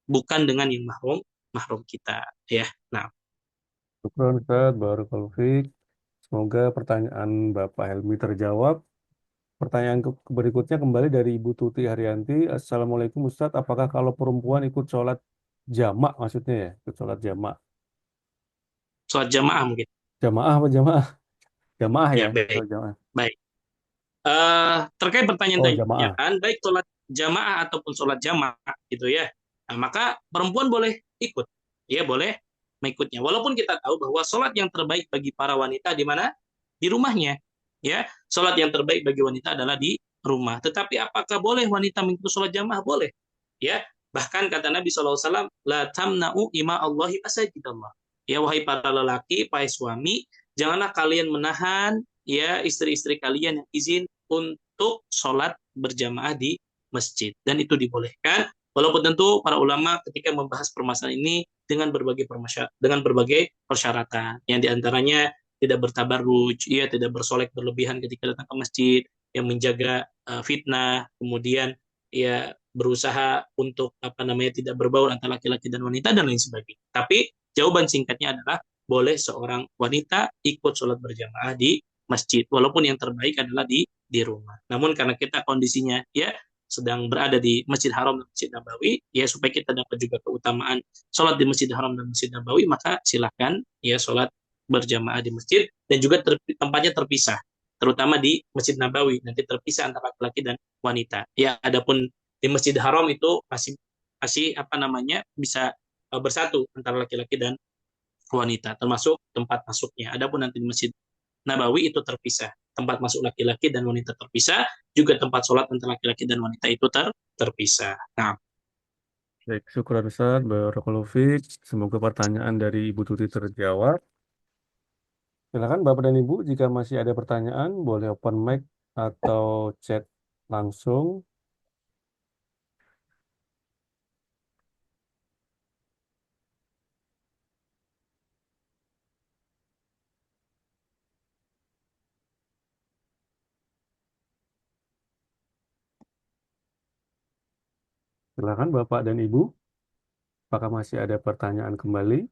bukan dengan yang mahrum mahrum kita ya. Nah, Syukran Ustaz Barakallahu Fiik. Semoga pertanyaan Bapak Helmi terjawab. Pertanyaan berikutnya kembali dari Ibu Tuti Haryanti. Assalamualaikum Ustadz, apakah kalau perempuan ikut sholat jamak maksudnya ya? Ikut sholat jamak. sholat jamaah mungkin. Jamaah apa jamaah? Jamaah ya? Ya, baik. Sholat jamaah. Baik. Terkait pertanyaan Oh tadi jamaah. kan baik sholat jamaah ataupun sholat jamaah gitu ya. Nah, maka perempuan boleh ikut, ya boleh mengikutnya. Walaupun kita tahu bahwa sholat yang terbaik bagi para wanita di mana? Di rumahnya, ya. Sholat yang terbaik bagi wanita adalah di rumah. Tetapi apakah boleh wanita mengikuti sholat jamaah? Boleh, ya. Bahkan kata Nabi SAW, la tamna'u ima Allahi masajidallah. Ya wahai para lelaki, wahai suami, janganlah kalian menahan ya istri-istri kalian yang izin untuk sholat berjamaah di masjid dan itu dibolehkan walaupun tentu para ulama ketika membahas permasalahan ini dengan berbagai persyaratan yang diantaranya tidak bertabarruj, ya tidak bersolek berlebihan ketika datang ke masjid, yang menjaga fitnah, kemudian ya berusaha untuk apa namanya tidak berbaur antara laki-laki dan wanita dan lain sebagainya. Tapi jawaban singkatnya adalah boleh seorang wanita ikut sholat berjamaah di masjid, walaupun yang terbaik adalah di rumah. Namun karena kita kondisinya ya sedang berada di Masjid Haram dan Masjid Nabawi, ya supaya kita dapat juga keutamaan sholat di Masjid Haram dan Masjid Nabawi, maka silahkan ya sholat berjamaah di masjid dan juga tempatnya terpisah. terutama di Masjid Nabawi nanti terpisah antara laki-laki dan wanita. Ya, adapun di Masjid Haram itu masih masih apa namanya bisa bersatu antara laki-laki dan wanita, termasuk tempat masuknya. Adapun nanti di Masjid Nabawi itu terpisah, tempat masuk laki-laki dan wanita terpisah, juga tempat sholat antara laki-laki dan wanita itu terpisah. Nah, Baik, syukur Ustaz, barakallahu fiik. Semoga pertanyaan dari Ibu Tuti terjawab. Silakan Bapak dan Ibu, jika masih ada pertanyaan, boleh open mic atau chat langsung. Silakan Bapak dan Ibu, apakah masih ada pertanyaan kembali?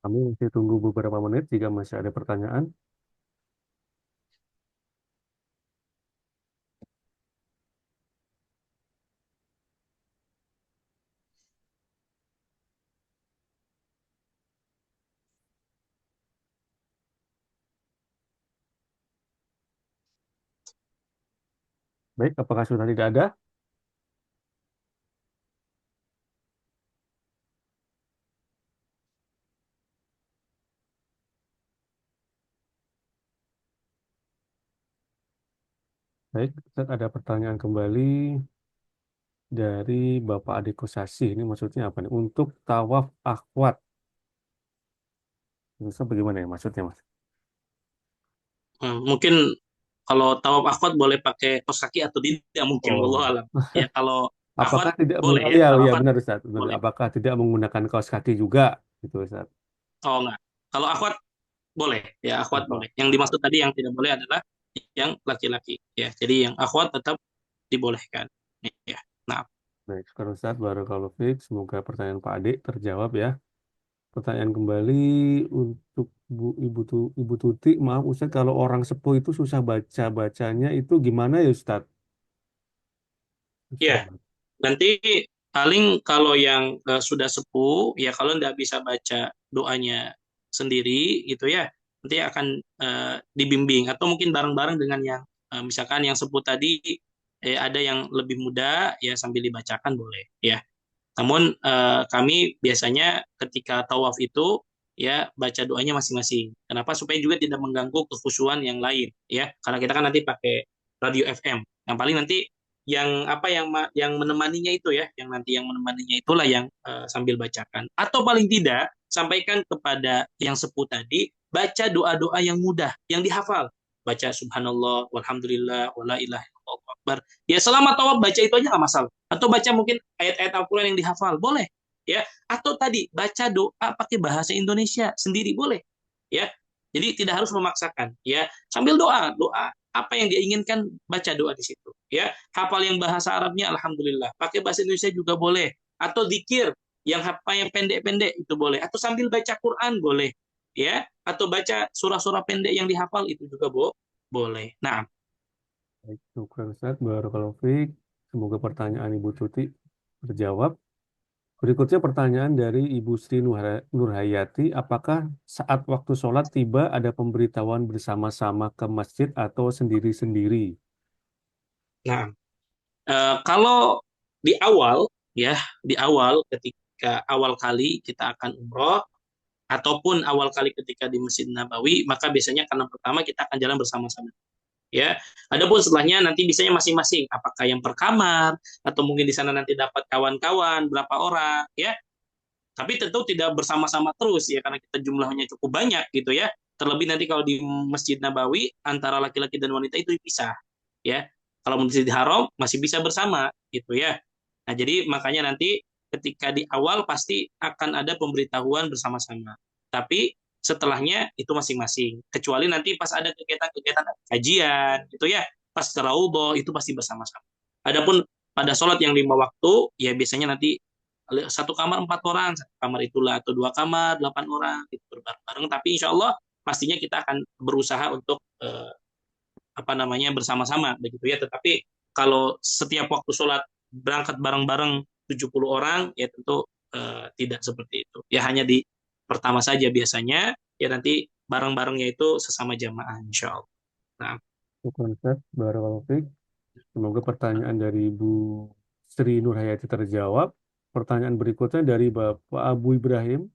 Kami masih tunggu beberapa menit jika masih ada pertanyaan. Baik, apakah sudah tidak ada? Baik, Ustaz, ada pertanyaan kembali dari Bapak Ade Kosasi. Ini maksudnya apa nih? Untuk tawaf akhwat. Ustaz, bagaimana ya maksudnya, Mas? mungkin kalau tawaf akhwat boleh pakai kaos kaki atau tidak mungkin, wallahu Oh, alam. Ya, kalau akhwat apakah tidak boleh oh, ya, ya, kalau ya akhwat benar Ustaz, benar. boleh. Apakah tidak menggunakan kaos kaki juga gitu Ustaz? Oh enggak. Kalau akhwat boleh, ya akhwat Oh, boleh. Yang dimaksud tadi yang tidak boleh adalah yang laki-laki, ya. Jadi yang akhwat tetap dibolehkan. Ya. Nah, baik, sekarang Ustaz, barakallahu fiik. Semoga pertanyaan Pak Ade terjawab ya. Pertanyaan kembali untuk Ibu Tuti, maaf Ustaz, kalau orang sepuh itu susah bacanya itu gimana ya Ustaz? Susah. ya. Nanti paling kalau yang sudah sepuh, ya kalau nggak bisa baca doanya sendiri, gitu ya, nanti akan dibimbing atau mungkin bareng-bareng dengan yang misalkan yang sepuh tadi, ada yang lebih muda, ya sambil dibacakan boleh, ya. Namun kami biasanya ketika tawaf itu ya baca doanya masing-masing. Kenapa? Supaya juga tidak mengganggu kekhusyuan yang lain, ya. Karena kita kan nanti pakai radio FM. Yang paling nanti yang apa yang menemaninya itu ya, yang nanti yang menemaninya itulah yang sambil bacakan. Atau paling tidak sampaikan kepada yang sepuh tadi baca doa-doa yang mudah, yang dihafal. Baca subhanallah, walhamdulillah, wala ilaha illallah, Allahu akbar. Ya selama tawaf baca itu aja nggak masalah. Atau baca mungkin ayat-ayat Al-Quran yang dihafal, boleh. Ya, atau tadi baca doa pakai bahasa Indonesia sendiri boleh. Ya, jadi tidak harus memaksakan. Ya, sambil doa, doa apa yang dia inginkan baca doa di situ. Ya, hafal yang bahasa Arabnya, alhamdulillah. Pakai bahasa Indonesia juga boleh. Atau zikir yang apa yang pendek-pendek itu boleh. Atau sambil baca Quran boleh. Ya, atau baca surah-surah pendek yang dihafal itu juga boleh. Nah, Baik, syukur Ustaz, barakallahu fiik. Semoga pertanyaan Ibu Tuti terjawab. Berikutnya pertanyaan dari Ibu Sri Nurhayati, apakah saat waktu sholat tiba ada pemberitahuan bersama-sama ke masjid atau sendiri-sendiri? nah, kalau di awal ya, di awal ketika awal kali kita akan umroh ataupun awal kali ketika di Masjid Nabawi, maka biasanya karena pertama kita akan jalan bersama-sama. Ya, adapun setelahnya nanti biasanya masing-masing, apakah yang per kamar atau mungkin di sana nanti dapat kawan-kawan berapa orang, ya. Tapi tentu tidak bersama-sama terus ya karena kita jumlahnya cukup banyak gitu ya. Terlebih nanti kalau di Masjid Nabawi antara laki-laki dan wanita itu dipisah ya. Kalau Masjid Haram masih bisa bersama gitu ya. Nah, jadi makanya nanti ketika di awal pasti akan ada pemberitahuan bersama-sama. Tapi setelahnya itu masing-masing. Kecuali nanti pas ada kegiatan-kegiatan kajian gitu ya, pas ke Raudhah itu pasti bersama-sama. Adapun pada sholat yang 5 waktu, ya biasanya nanti satu kamar 4 orang, satu kamar itulah atau 2 kamar 8 orang itu bareng-bareng. Tapi insya Allah pastinya kita akan berusaha untuk apa namanya bersama-sama begitu ya. Tetapi kalau setiap waktu sholat berangkat bareng-bareng 70 orang, ya tentu tidak seperti itu. Ya hanya di pertama saja biasanya, ya nanti bareng-barengnya itu sesama jamaah insya Allah. Nah, Syukran Ustaz. Barakallahu fiik. Semoga pertanyaan dari Ibu Sri Nurhayati terjawab. Pertanyaan berikutnya dari Bapak Abu Ibrahim.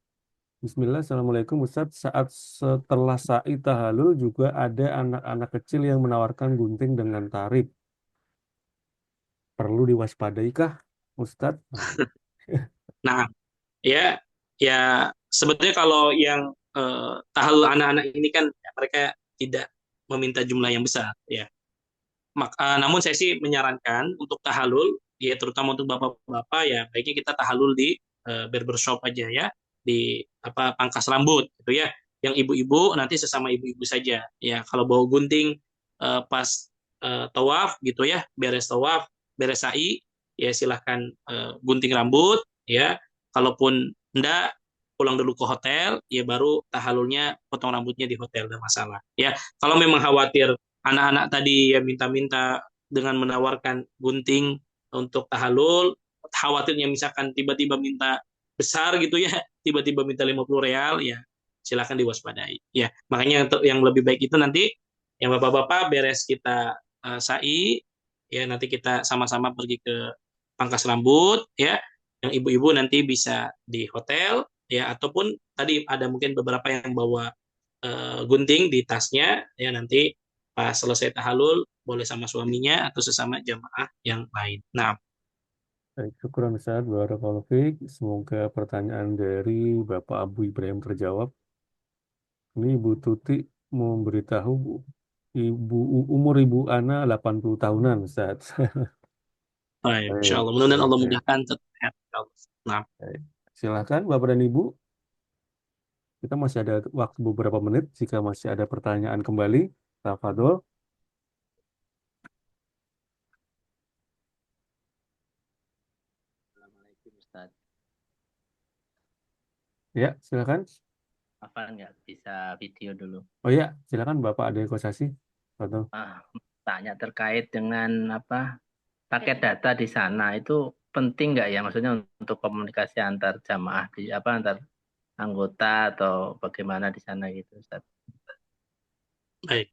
Bismillah, Assalamualaikum Ustadz. Saat setelah sa'i tahalul juga ada anak-anak kecil yang menawarkan gunting dengan tarif. Perlu diwaspadai kah, Ustadz? Nah, nah, ya, ya sebetulnya kalau yang tahallul anak-anak ini kan ya, mereka tidak meminta jumlah yang besar, ya. Namun saya sih menyarankan untuk tahalul, ya terutama untuk bapak-bapak ya baiknya kita tahalul di barbershop aja ya, di apa pangkas rambut gitu ya. Yang ibu-ibu nanti sesama ibu-ibu saja. Ya kalau bawa gunting pas tawaf gitu ya, beres tawaf, beres sa'i, ya silahkan gunting rambut ya. Kalaupun enggak pulang dulu ke hotel, ya baru tahalulnya potong rambutnya di hotel, tidak masalah. Ya, kalau memang khawatir anak-anak tadi ya minta-minta dengan menawarkan gunting untuk tahalul, khawatirnya misalkan tiba-tiba minta besar gitu ya, tiba-tiba minta 50 real, ya silakan diwaspadai. Ya, makanya untuk yang lebih baik itu nanti yang bapak-bapak beres kita sa'i, ya nanti kita sama-sama pergi ke pangkas rambut, ya. Yang ibu-ibu nanti bisa di hotel, ya ataupun tadi ada mungkin beberapa yang bawa gunting di tasnya, ya nanti pas selesai tahalul boleh sama suaminya atau sesama jamaah yang lain. Nah, baik, syukuran Ustadz. Barakallahu fiik. Semoga pertanyaan dari Bapak Abu Ibrahim terjawab. Ini Ibu Tuti mau memberitahu Ibu umur Ibu Ana 80 tahunan, Ustadz. baik, insya Baik, Allah. Mudah-mudahan baik, Allah baik. mudahkan tetap sehat. Insya Allah. Nah, Baik. Silakan Bapak dan Ibu. Kita masih ada waktu beberapa menit. Jika masih ada pertanyaan kembali, tafadhol. Assalamualaikum Ustaz. Ya, silakan. Apa nggak bisa video dulu? Oh ya, silakan Bapak Ade Kosasi. Tafadhol. Tanya terkait dengan apa paket data di sana itu penting nggak ya? Maksudnya untuk komunikasi antar jamaah di apa antar anggota atau bagaimana di sana gitu Ustaz? baik.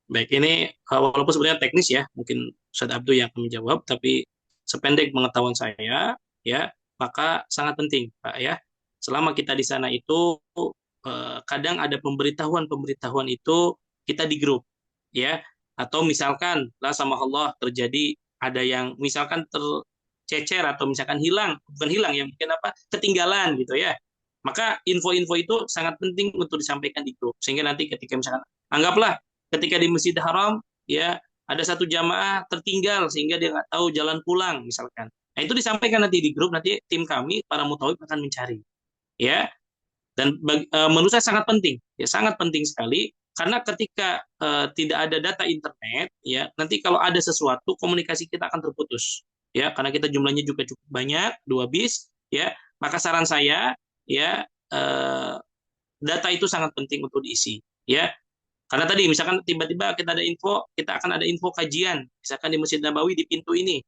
Baik, ini walaupun sebenarnya teknis ya, mungkin Ustaz Abdul yang akan menjawab, tapi sependek pengetahuan saya, ya, maka sangat penting, Pak, ya. Selama kita di sana itu, kadang ada pemberitahuan-pemberitahuan itu kita di grup, ya. Atau misalkan, lah sama Allah terjadi ada yang misalkan tercecer atau misalkan hilang, bukan hilang ya, mungkin apa, ketinggalan gitu ya. Maka info-info itu sangat penting untuk disampaikan di grup. Sehingga nanti ketika misalkan, anggaplah ketika di Masjid Haram ya ada satu jamaah tertinggal sehingga dia nggak tahu jalan pulang misalkan. Nah itu disampaikan nanti di grup, nanti tim kami para mutawif akan mencari ya. Dan menurut saya sangat penting ya, sangat penting sekali karena ketika tidak ada data internet ya nanti kalau ada sesuatu komunikasi kita akan terputus ya karena kita jumlahnya juga cukup banyak 2 bis ya. Maka saran saya ya data itu sangat penting untuk diisi ya. Karena tadi misalkan tiba-tiba kita ada info, kita akan ada info kajian, misalkan di Masjid Nabawi di pintu ini,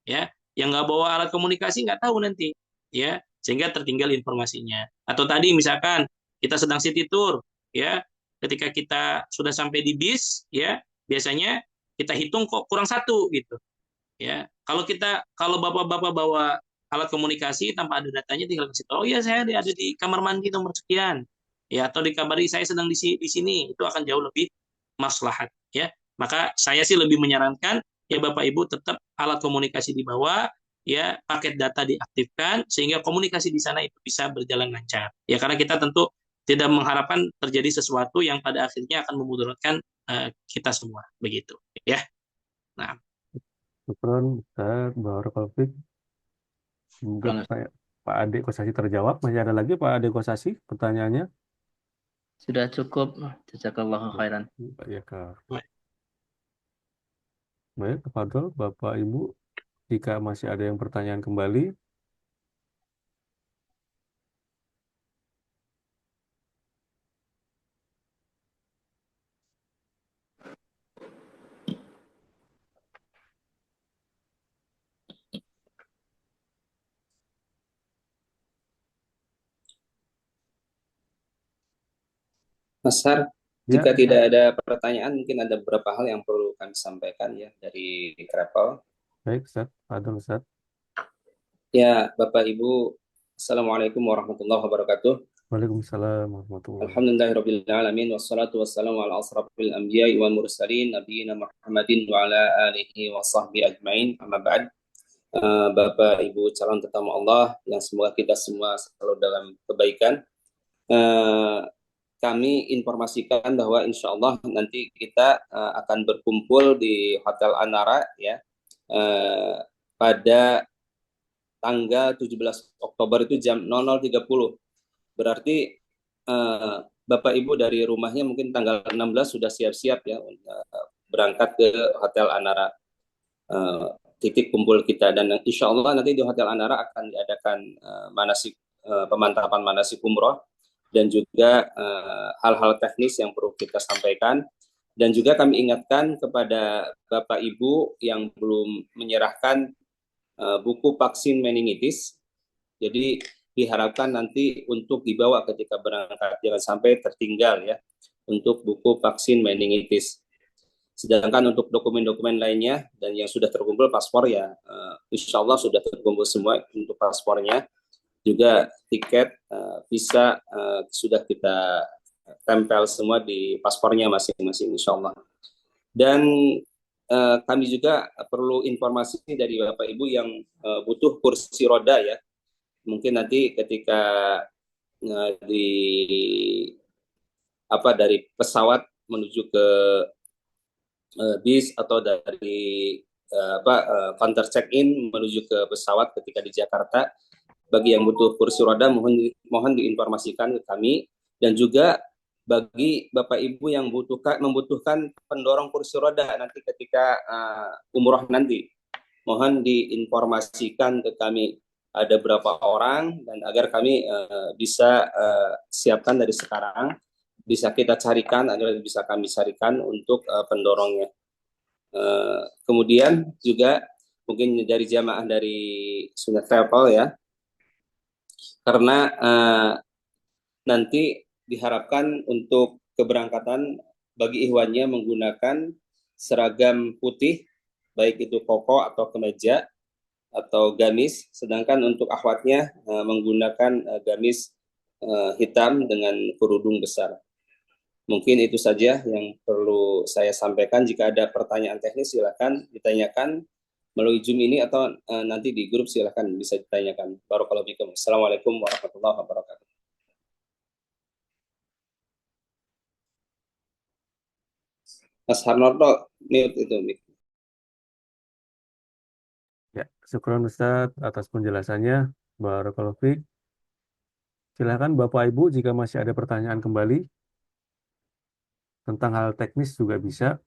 ya, yang nggak bawa alat komunikasi nggak tahu nanti, ya, sehingga tertinggal informasinya. Atau tadi misalkan kita sedang city tour, ya, ketika kita sudah sampai di bis, ya, biasanya kita hitung kok kurang satu gitu, ya. Kalau bapak-bapak bawa alat komunikasi tanpa ada datanya tinggal kasih tahu, oh ya saya ada di kamar mandi nomor sekian, ya atau dikabari saya sedang di sini, itu akan jauh lebih maslahat, ya. Maka saya sih lebih menyarankan ya Bapak Ibu tetap alat komunikasi dibawa, ya paket data diaktifkan sehingga komunikasi di sana itu bisa berjalan lancar. Ya karena kita tentu tidak mengharapkan terjadi sesuatu yang pada akhirnya akan memudaratkan kita semua, begitu, ya. Nah, Syukron, Ustaz. Barakallahu fiik. Semoga Kalau pertanyaan Pak Ade Kosasi terjawab. Masih ada lagi Pak Ade Kosasi pertanyaannya? sudah cukup, jazakallahu khairan. Ya, Kak. Baik, tafadhol Bapak Ibu. Jika masih ada yang pertanyaan kembali, Mas Har, Ya, jika tidak Ustaz. ada pertanyaan, mungkin ada beberapa hal yang perlu kami sampaikan ya dari Krepel. Baik, Ustaz. Fadhol, Ustaz. Ya, Bapak Ibu, Assalamualaikum warahmatullahi wabarakatuh. Waalaikumsalam warahmatullahi wabarakatuh. Alhamdulillahirabbil alamin wassalatu wassalamu ala asrafil anbiya'i wal mursalin nabiyina Muhammadin wa ala alihi wa sahbihi ajmain. Amma ba'd. Bapak Ibu calon tetamu Allah yang semoga kita semua selalu dalam kebaikan. Kami informasikan bahwa insya Allah nanti kita akan berkumpul di Hotel Anara ya pada tanggal 17 Oktober itu jam 00.30. Berarti Bapak Ibu dari rumahnya mungkin tanggal 16 sudah siap-siap ya berangkat ke Hotel Anara, titik kumpul kita. Dan insya Allah nanti di Hotel Anara akan diadakan pemantapan manasik umroh dan juga hal-hal teknis yang perlu kita sampaikan. Dan juga kami ingatkan kepada Bapak Ibu yang belum menyerahkan buku vaksin meningitis. Jadi diharapkan nanti untuk dibawa ketika berangkat, jangan sampai tertinggal ya untuk buku vaksin meningitis. Sedangkan untuk dokumen-dokumen lainnya dan yang sudah terkumpul paspor ya, insya Allah sudah terkumpul semua untuk paspornya. Juga tiket, visa sudah kita tempel semua di paspornya masing-masing insya Allah. Dan kami juga perlu informasi dari Bapak Ibu yang butuh kursi roda ya. Mungkin nanti ketika dari pesawat menuju ke bis atau dari counter check-in menuju ke pesawat ketika di Jakarta, bagi yang butuh kursi roda mohon diinformasikan ke kami. Dan juga bagi Bapak Ibu yang membutuhkan pendorong kursi roda nanti ketika umroh nanti, mohon diinformasikan ke kami ada berapa orang dan agar kami bisa siapkan dari sekarang, bisa kita carikan agar bisa kami carikan untuk pendorongnya. Kemudian juga mungkin dari jamaah dari Sunnah Travel ya, karena nanti diharapkan untuk keberangkatan bagi ikhwannya menggunakan seragam putih, baik itu koko atau kemeja atau gamis, sedangkan untuk akhwatnya menggunakan gamis hitam dengan kerudung besar. Mungkin itu saja yang perlu saya sampaikan. Jika ada pertanyaan teknis silakan ditanyakan melalui Zoom ini atau nanti di grup silakan bisa ditanyakan. Barakallahu fikum. Assalamualaikum warahmatullahi wabarakatuh. Mas Harnoto, mute itu. Ya, syukron Ustaz atas penjelasannya. Barakallahu fiik. Silakan Bapak Ibu jika masih ada pertanyaan kembali tentang hal teknis juga bisa.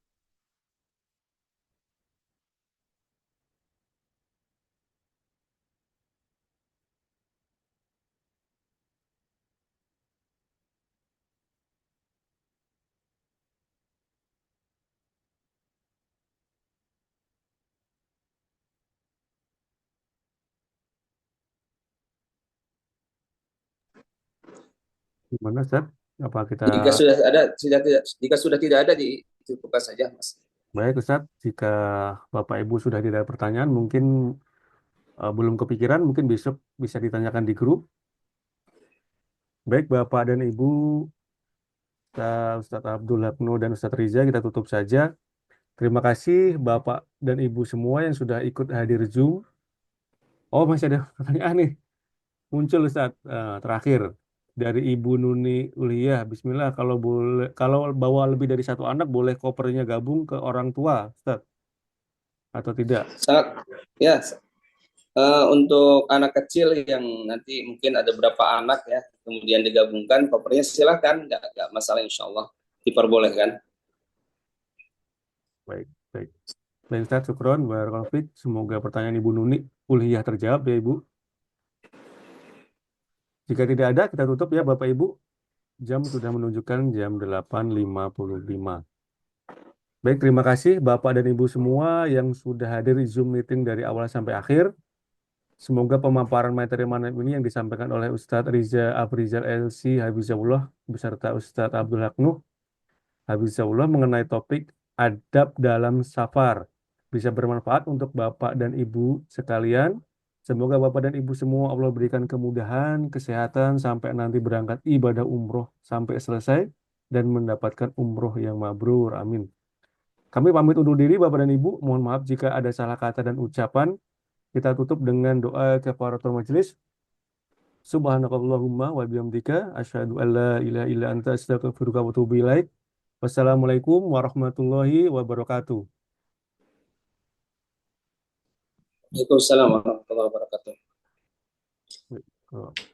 Gimana Ustaz? Apa kita Jika sudah tidak ada dicukupkan saja, Mas. baik Ustaz, jika Bapak Ibu sudah tidak ada pertanyaan, mungkin belum kepikiran, mungkin besok bisa ditanyakan di grup. Baik Bapak dan Ibu, Ustaz Abdul Habno dan Ustaz Riza, kita tutup saja. Terima kasih Bapak dan Ibu semua yang sudah ikut hadir Zoom. Oh, masih ada pertanyaan nih. Muncul Ustaz. Terakhir dari Ibu Nuni Uliyah. Bismillah, kalau bawa lebih dari satu anak, boleh kopernya gabung ke orang tua, Ustaz? Atau tidak? Sangat ya. Untuk anak kecil yang nanti mungkin ada berapa anak ya, kemudian digabungkan kopernya silakan, nggak masalah, insya Allah diperbolehkan. Baik, baik. Baik Ustaz, syukron, barakallahu fiik. Semoga pertanyaan Ibu Nuni Uliyah terjawab ya Ibu. Jika tidak ada, kita tutup ya Bapak Ibu. Jam sudah menunjukkan jam 8.55. Baik, terima kasih Bapak dan Ibu semua yang sudah hadir di Zoom meeting dari awal sampai akhir. Semoga pemaparan materi malam ini yang disampaikan oleh Ustadz Riza Afrizal LC Habizahullah beserta Ustadz Abdul Haq Nuh Habizahullah mengenai topik adab dalam safar bisa bermanfaat untuk Bapak dan Ibu sekalian. Semoga Bapak dan Ibu semua Allah berikan kemudahan, kesehatan sampai nanti berangkat ibadah umroh sampai selesai dan mendapatkan umroh yang mabrur. Amin. Kami pamit undur diri Bapak dan Ibu. Mohon maaf jika ada salah kata dan ucapan. Kita tutup dengan doa kafaratul majelis. Subhanakallahumma wa bihamdika asyhadu an la ilaha illa anta astaghfiruka wa atubu ilaik. Wassalamualaikum warahmatullahi wabarakatuh. Waalaikumsalam warahmatullahi wabarakatuh. Baik.